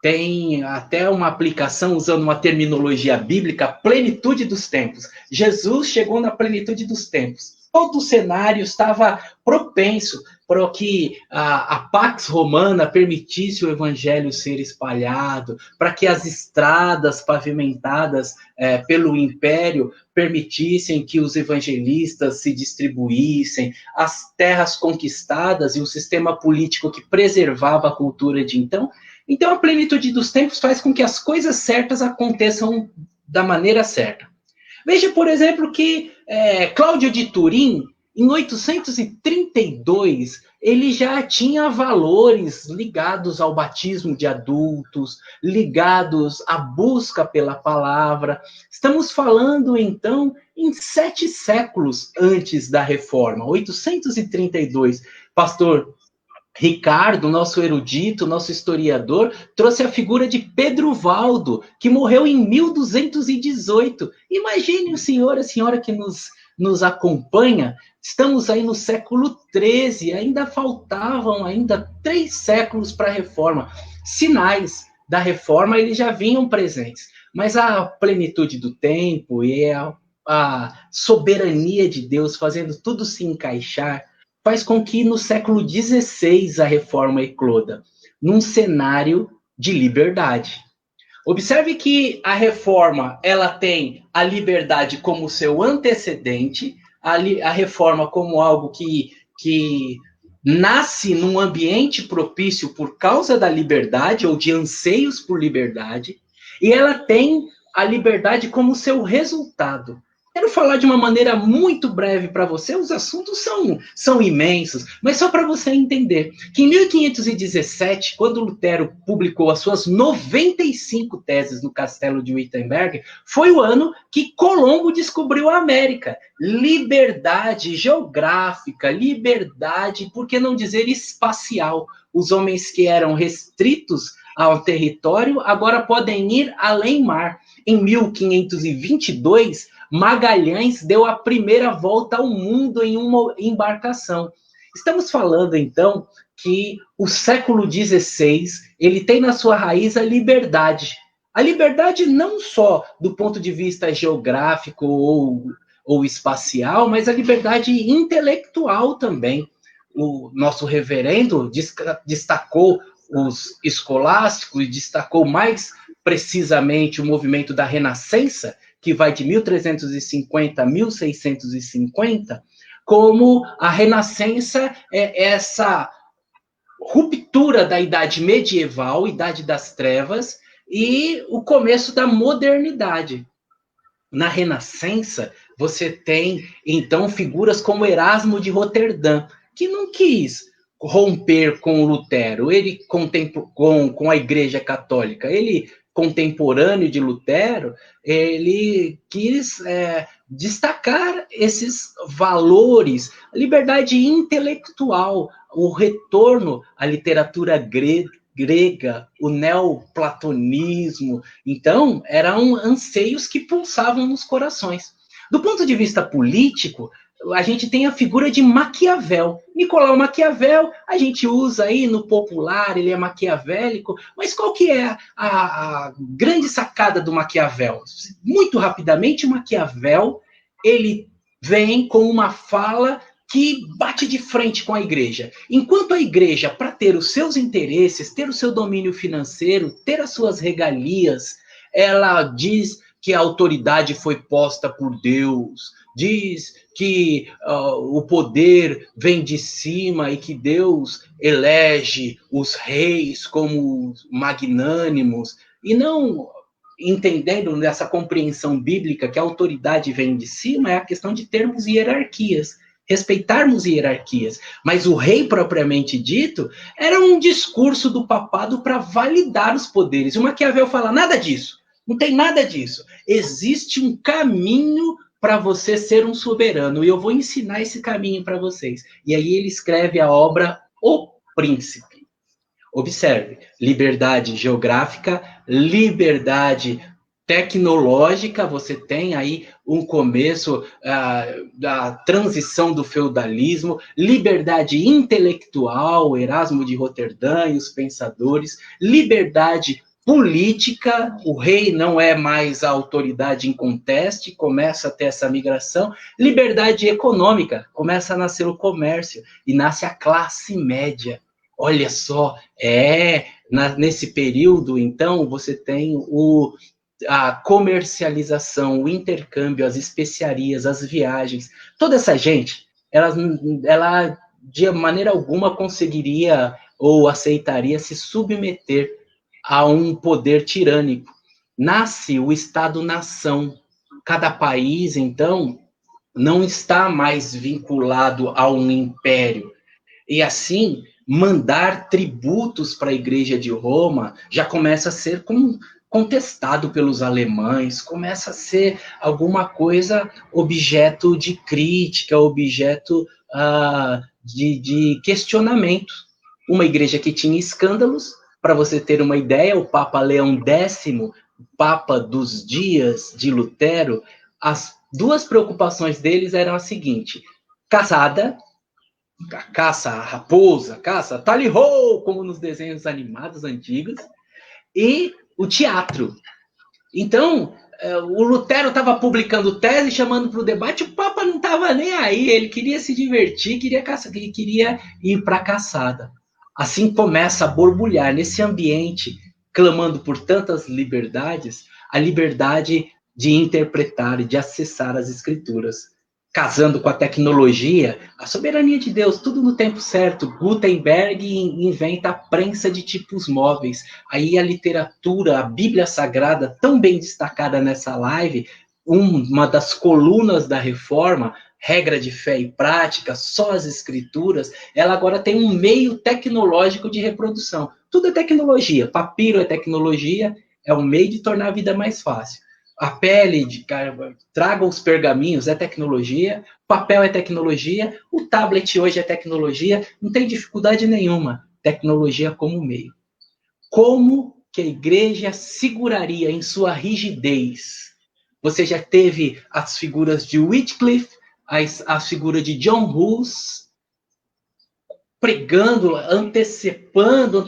tem até uma aplicação, usando uma terminologia bíblica, plenitude dos tempos. Jesus chegou na plenitude dos tempos. Todo o cenário estava propenso para que a Pax Romana permitisse o evangelho ser espalhado, para que as estradas pavimentadas pelo império permitissem que os evangelistas se distribuíssem, as terras conquistadas e um sistema político que preservava a cultura de então. Então, a plenitude dos tempos faz com que as coisas certas aconteçam da maneira certa. Veja, por exemplo, que Cláudio de Turim, Em 832, ele já tinha valores ligados ao batismo de adultos, ligados à busca pela palavra. Estamos falando, então, em 7 séculos antes da Reforma, 832. Pastor Ricardo, nosso erudito, nosso historiador, trouxe a figura de Pedro Valdo, que morreu em 1218. Imagine o senhor, a senhora que nos acompanha, estamos aí no século XIII, ainda faltavam 3 séculos para a Reforma. Sinais da Reforma, eles já vinham presentes, mas a plenitude do tempo e a soberania de Deus fazendo tudo se encaixar, faz com que no século XVI a Reforma ecloda, num cenário de liberdade. Observe que a Reforma, ela tem a liberdade como seu antecedente, a Reforma como algo que nasce num ambiente propício por causa da liberdade, ou de anseios por liberdade, e ela tem a liberdade como seu resultado. Quero falar de uma maneira muito breve para você, os assuntos são imensos, mas só para você entender que em 1517, quando Lutero publicou as suas 95 teses no castelo de Wittenberg, foi o ano que Colombo descobriu a América. Liberdade geográfica, liberdade, por que não dizer espacial? Os homens que eram restritos ao território agora podem ir além mar. Em 1522, Magalhães deu a primeira volta ao mundo em uma embarcação. Estamos falando, então, que o século XVI, ele tem na sua raiz a liberdade. A liberdade não só do ponto de vista geográfico ou espacial, mas a liberdade intelectual também. O nosso reverendo destacou os escolásticos, destacou mais precisamente o movimento da Renascença, que vai de 1350 a 1650, como a Renascença é essa ruptura da idade medieval, idade das trevas, e o começo da modernidade. Na Renascença, você tem, então, figuras como Erasmo de Roterdã, que não quis romper com Lutero, ele com a Igreja Católica, ele contemporâneo de Lutero, ele quis destacar esses valores, a liberdade intelectual, o retorno à literatura grega, o neoplatonismo. Então, eram anseios que pulsavam nos corações. Do ponto de vista político, a gente tem a figura de Maquiavel. Nicolau Maquiavel, a gente usa aí no popular, ele é maquiavélico, mas qual que é a grande sacada do Maquiavel? Muito rapidamente, o Maquiavel, ele vem com uma fala que bate de frente com a igreja. Enquanto a igreja, para ter os seus interesses, ter o seu domínio financeiro, ter as suas regalias, ela diz que a autoridade foi posta por Deus, diz que o poder vem de cima e que Deus elege os reis como magnânimos, e não entendendo nessa compreensão bíblica que a autoridade vem de cima, é a questão de termos hierarquias, respeitarmos hierarquias. Mas o rei propriamente dito era um discurso do papado para validar os poderes. E o Maquiavel fala, nada disso, não tem nada disso. Existe um caminho para você ser um soberano, e eu vou ensinar esse caminho para vocês. E aí ele escreve a obra O Príncipe. Observe, liberdade geográfica, liberdade tecnológica, você tem aí um começo da transição do feudalismo, liberdade intelectual, Erasmo de Roterdã e os pensadores, liberdade política, o rei não é mais a autoridade inconteste, começa a ter essa migração, liberdade econômica, começa a nascer o comércio e nasce a classe média. Olha só, nesse período, então, você tem a comercialização, o intercâmbio, as especiarias, as viagens. Toda essa gente, ela de maneira alguma conseguiria ou aceitaria se submeter a um poder tirânico. Nasce o Estado-nação. Cada país, então, não está mais vinculado a um império. E assim, mandar tributos para a Igreja de Roma já começa a ser contestado pelos alemães, começa a ser alguma coisa objeto de crítica, objeto de questionamento. Uma igreja que tinha escândalos, para você ter uma ideia, o Papa Leão X, Papa dos dias de Lutero, as duas preocupações deles eram as seguintes: caçada, a caça à raposa, caça tally-ho, como nos desenhos animados antigos, e o teatro. Então, o Lutero estava publicando tese, chamando para o debate, o Papa não estava nem aí, ele queria se divertir, queria ir para a caçada. Assim começa a borbulhar nesse ambiente, clamando por tantas liberdades, a liberdade de interpretar e de acessar as escrituras. Casando com a tecnologia, a soberania de Deus, tudo no tempo certo. Gutenberg inventa a prensa de tipos móveis. Aí a literatura, a Bíblia Sagrada, tão bem destacada nessa live, uma das colunas da Reforma, regra de fé e prática, só as escrituras, ela agora tem um meio tecnológico de reprodução. Tudo é tecnologia, papiro é tecnologia, é um meio de tornar a vida mais fácil. A pele, traga os pergaminhos, é tecnologia, papel é tecnologia, o tablet hoje é tecnologia, não tem dificuldade nenhuma, tecnologia como meio. Como que a igreja seguraria em sua rigidez? Você já teve as figuras de Wycliffe, a figura de John Hus, pregando, antecedendo,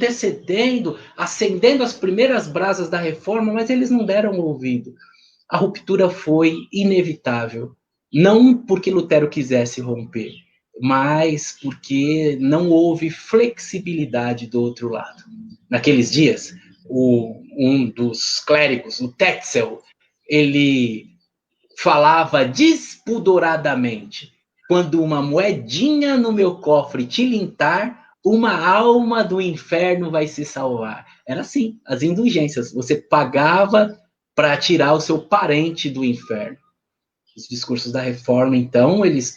acendendo as primeiras brasas da reforma, mas eles não deram ouvido. A ruptura foi inevitável. Não porque Lutero quisesse romper, mas porque não houve flexibilidade do outro lado. Naqueles dias, um dos clérigos, o Tetzel, ele falava despundoradamente: quando uma moedinha no meu cofre tilintar, uma alma do inferno vai se salvar. Era assim, as indulgências. Você pagava para tirar o seu parente do inferno. Os discursos da Reforma, então, eles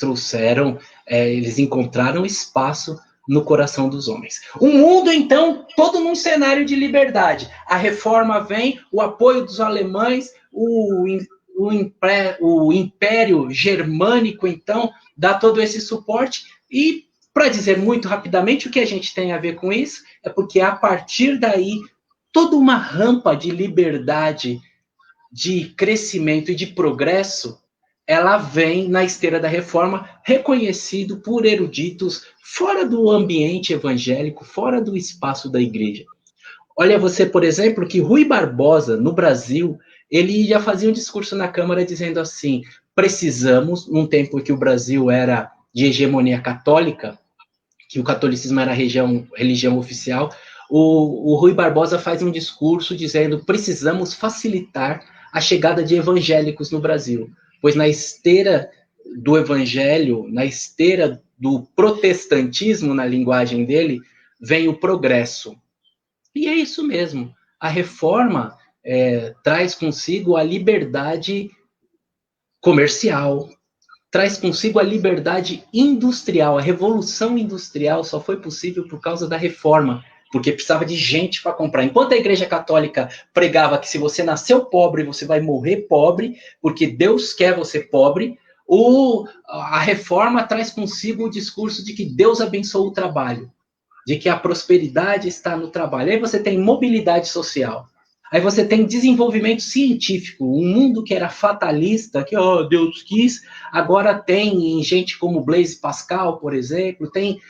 encontraram espaço no coração dos homens. O mundo, então, todo num cenário de liberdade. A Reforma vem, o apoio dos alemães, o Império Germânico, então, dá todo esse suporte. E, para dizer muito rapidamente, o que a gente tem a ver com isso é porque, a partir daí, toda uma rampa de liberdade, de crescimento e de progresso, ela vem na esteira da Reforma, reconhecido por eruditos fora do ambiente evangélico, fora do espaço da igreja. Olha você, por exemplo, que Rui Barbosa, no Brasil, ele já fazia um discurso na Câmara dizendo assim: precisamos, num tempo que o Brasil era de hegemonia católica, que o catolicismo era a religião oficial, o Rui Barbosa faz um discurso dizendo: precisamos facilitar a chegada de evangélicos no Brasil, pois na esteira do evangelho, na esteira do protestantismo, na linguagem dele, vem o progresso. E é isso mesmo. A reforma traz consigo a liberdade comercial, traz consigo a liberdade industrial. A revolução industrial só foi possível por causa da reforma, porque precisava de gente para comprar. Enquanto a Igreja Católica pregava que se você nasceu pobre, você vai morrer pobre, porque Deus quer você pobre, a reforma traz consigo o discurso de que Deus abençoa o trabalho, de que a prosperidade está no trabalho. Aí você tem mobilidade social. Aí você tem desenvolvimento científico. Um mundo que era fatalista, que Deus quis, agora tem gente como Blaise Pascal, por exemplo, tem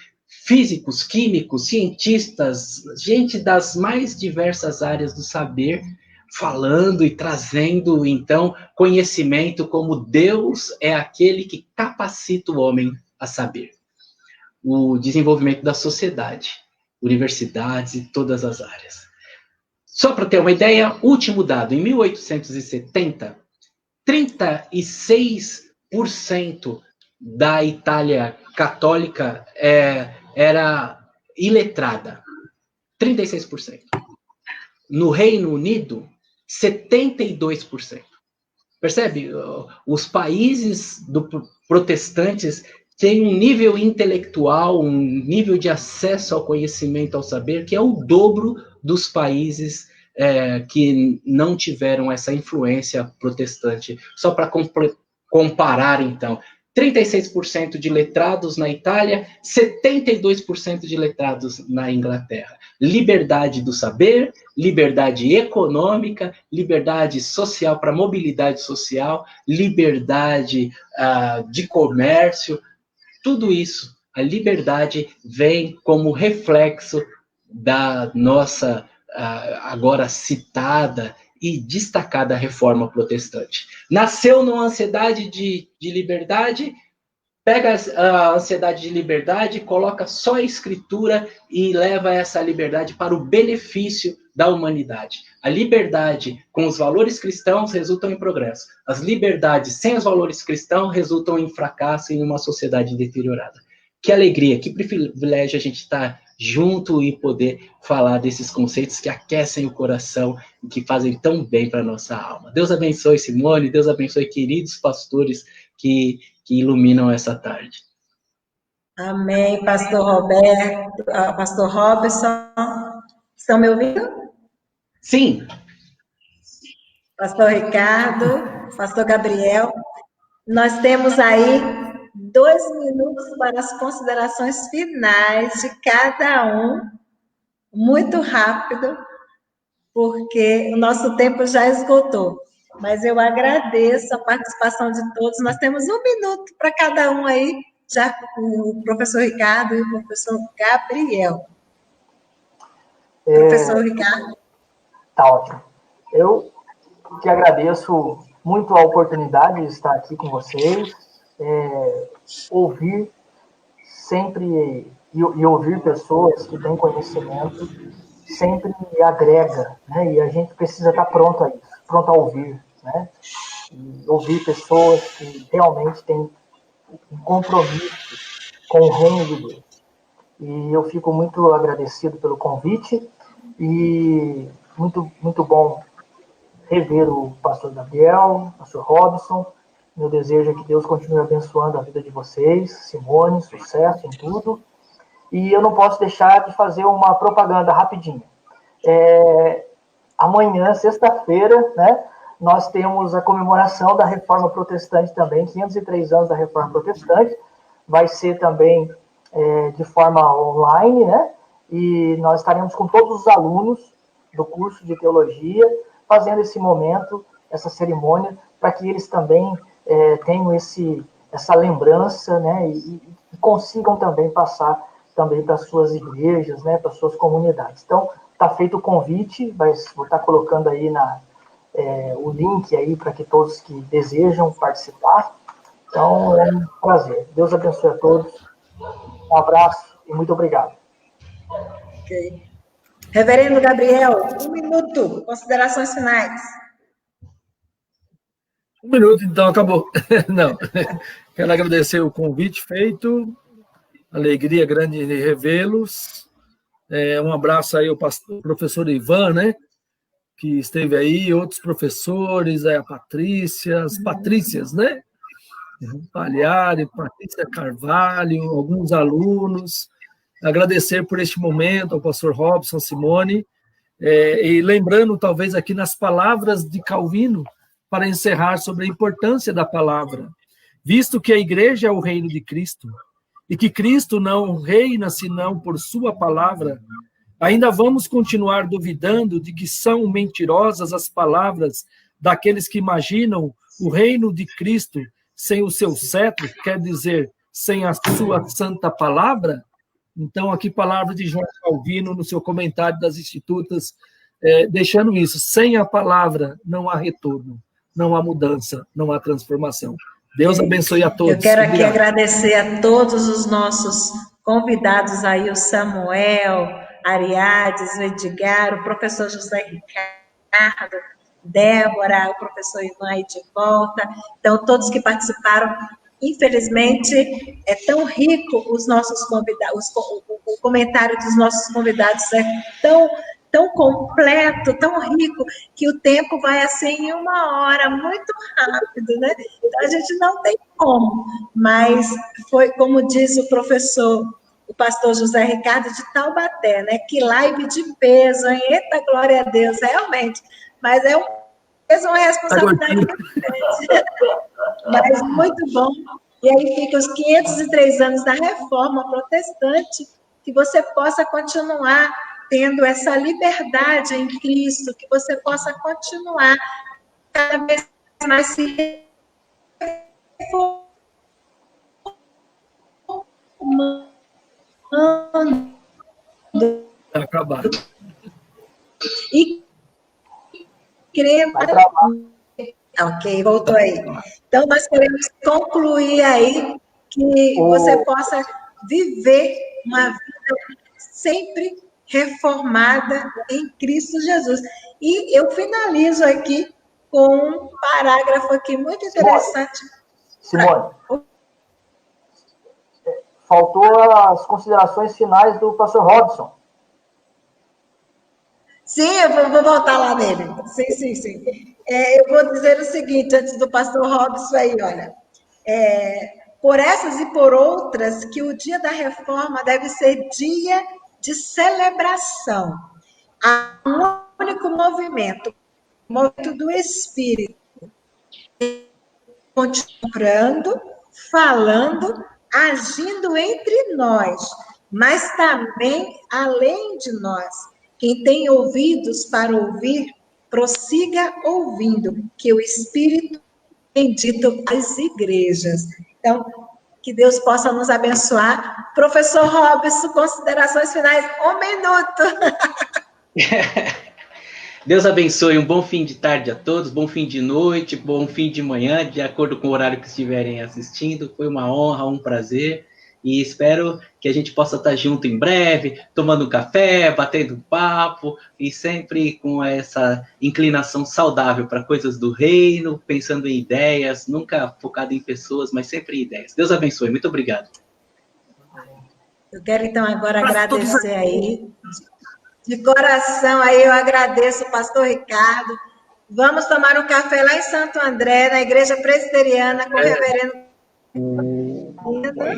físicos, químicos, cientistas, gente das mais diversas áreas do saber, falando e trazendo, então, conhecimento como Deus é aquele que capacita o homem a saber. O desenvolvimento da sociedade, universidades e todas as áreas. Só para ter uma ideia, último dado, em 1870, 36% da Itália católica era iletrada. 36%. No Reino Unido, 72%. Percebe? Os países protestantes têm um nível intelectual, um nível de acesso ao conhecimento, ao saber, que é o dobro dos países que não tiveram essa influência protestante. Só para comparar, então, 36% de letrados na Itália, 72% de letrados na Inglaterra. Liberdade do saber, liberdade econômica, liberdade social para mobilidade social, liberdade de comércio, tudo isso, a liberdade vem como reflexo da nossa agora citada e destacada reforma protestante. Nasceu numa ansiedade de liberdade, pega a ansiedade de liberdade, coloca só a escritura e leva essa liberdade para o benefício da humanidade. A liberdade com os valores cristãos resultam em progresso. As liberdades sem os valores cristãos resultam em fracasso em uma sociedade deteriorada. Que alegria, que privilégio a gente estar junto e poder falar desses conceitos que aquecem o coração e que fazem tão bem para a nossa alma. Deus abençoe Simone, Deus abençoe queridos pastores que iluminam essa tarde. Amém, pastor Roberto, pastor Robson. Estão me ouvindo? Sim. Pastor Ricardo, pastor Gabriel. Nós temos aí 2 minutos para as considerações finais de cada um, muito rápido, porque o nosso tempo já esgotou. Mas eu agradeço a participação de todos. Nós temos 1 minuto para cada um aí, já o professor Ricardo e o professor Gabriel. Professor Ricardo. Tá ótimo. Eu que agradeço muito a oportunidade de estar aqui com vocês, ouvir sempre e ouvir pessoas que têm conhecimento sempre agrega, né? E a gente precisa estar pronto a isso, pronto a ouvir, né? E ouvir pessoas que realmente têm um compromisso com o reino de Deus. E eu fico muito agradecido pelo convite e muito, muito bom rever o pastor Gabriel, o pastor Robson. Meu desejo é que Deus continue abençoando a vida de vocês, Simone, sucesso em tudo. E eu não posso deixar de fazer uma propaganda rapidinha. Amanhã, sexta-feira, né, nós temos a comemoração da Reforma Protestante também, 503 anos da Reforma Protestante. Vai ser também de forma online, né? E nós estaremos com todos os alunos do curso de teologia fazendo esse momento, essa cerimônia, para que eles também tenham essa lembrança, né? E consigam também passar também para as suas igrejas, né? Para as suas comunidades. Então, está feito o convite, vou estar colocando aí o link aí para que todos que desejam participar. Então, é um prazer. Deus abençoe a todos. Um abraço e muito obrigado. Okay. Reverendo Gabriel, 1 minuto, considerações finais. 1 minuto, então, acabou. Não, quero agradecer o convite feito, alegria grande de revê-los. Um abraço aí ao professor Ivan, né, que esteve aí, outros professores, a Patrícia, as Patrícias, né? Palhari, Patrícia Carvalho, alguns alunos. Agradecer por este momento ao pastor Robson, Simone, e lembrando, talvez, aqui nas palavras de Calvino, para encerrar sobre a importância da palavra. Visto que a igreja é o reino de Cristo, e que Cristo não reina senão por sua palavra, ainda vamos continuar duvidando de que são mentirosas as palavras daqueles que imaginam o reino de Cristo sem o seu cetro, quer dizer, sem a sua santa palavra? Então, aqui, palavra de João Calvino, no seu comentário das Institutas, deixando isso, sem a palavra não há retorno, não há mudança, não há transformação. Deus abençoe a todos. Eu quero aqui agradecer a todos os nossos convidados aí, o Samuel, Ariades, o Edgar, o professor José Ricardo, Débora, o professor Ivan aí de volta. Então, todos que participaram. Infelizmente, é tão rico os nossos convidados, o comentário dos nossos convidados é tão tão completo, tão rico, que o tempo vai assim em 1 hora, muito rápido, né? Então, a gente não tem como, mas foi como diz o professor, o pastor José Ricardo de Taubaté, né? Que live de peso, hein? Eita, glória a Deus, realmente. Mas é uma responsabilidade muito grande. Mas muito bom. E aí fica os 503 anos da Reforma Protestante, que você possa continuar tendo essa liberdade em Cristo, que você possa continuar cada vez mais se reformando. Vai acabar. E cremos. Ok, voltou aí. Então, nós queremos concluir aí que você possa viver uma vida sempre reformada em Cristo Jesus. E eu finalizo aqui com um parágrafo aqui muito interessante. Simone, faltou as considerações finais do pastor Robson. Sim, eu vou voltar lá nele. Sim. Eu vou dizer o seguinte, antes do pastor Robson aí, olha. Por essas e por outras, que o dia da reforma deve ser dia de celebração. Há um único movimento, o movimento do Espírito, continuando, falando, agindo entre nós, mas também além de nós. Quem tem ouvidos para ouvir, prossiga ouvindo, que o Espírito tem dito às igrejas. Então, que Deus possa nos abençoar. Professor Robson, considerações finais, 1 minuto. Deus abençoe, um bom fim de tarde a todos, bom fim de noite, bom fim de manhã, de acordo com o horário que estiverem assistindo. Foi uma honra, um prazer, e espero que a gente possa estar junto em breve, tomando um café, batendo papo, e sempre com essa inclinação saudável para coisas do reino, pensando em ideias, nunca focado em pessoas, mas sempre em ideias. Deus abençoe, muito obrigado. Eu quero, então, agora agradecer aí. De coração, aí eu agradeço o pastor Ricardo. Vamos tomar um café lá em Santo André, na Igreja Presbiteriana, com o reverendo.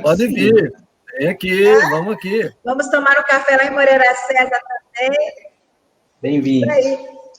Pode vir, vem aqui, vamos aqui. Vamos tomar um café lá em Moreira César também. Bem-vindo.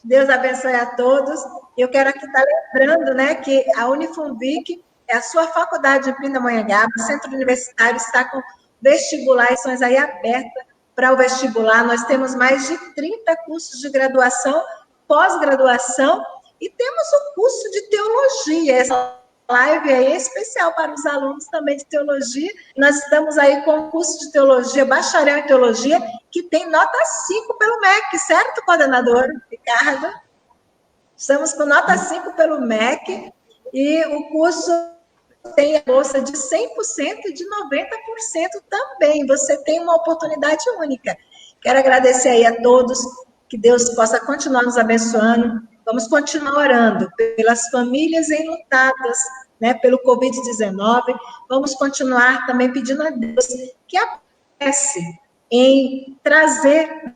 Deus abençoe a todos. Eu quero aqui estar lembrando, né, que a Unifunvic é a sua faculdade de Pindamonhangaba, o centro universitário está com vestibulações aí abertas para o vestibular. Nós temos mais de 30 cursos de graduação, pós-graduação, e temos o curso de teologia. Essa live aí é especial para os alunos também de teologia. Nós estamos aí com o curso de teologia, bacharel em teologia, que tem nota 5 pelo MEC, certo, coordenador Ricardo? Estamos com nota 5 pelo MEC, e o curso tem a bolsa de 100% e de 90% também. Você tem uma oportunidade única. Quero agradecer aí a todos, que Deus possa continuar nos abençoando. Vamos continuar orando pelas famílias enlutadas, né, pelo Covid-19. Vamos continuar também pedindo a Deus que apresse em trazer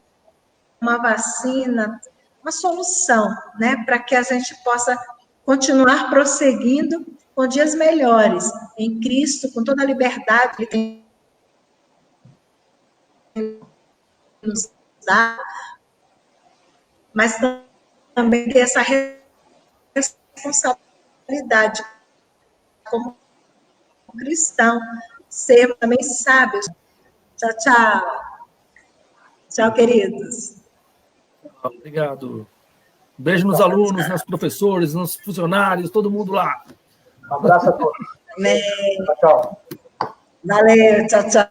uma vacina, uma solução, né, para que a gente possa continuar prosseguindo com dias melhores, em Cristo, com toda a liberdade que Ele tem nos dado, mas também ter essa responsabilidade como cristão, ser também sábios. Tchau, tchau. Tchau, queridos. Obrigado. Beijo nos alunos, nos professores, nos funcionários, todo mundo lá. Um abraço a todos. Amém. Tchau. Valeu, tchau, tchau.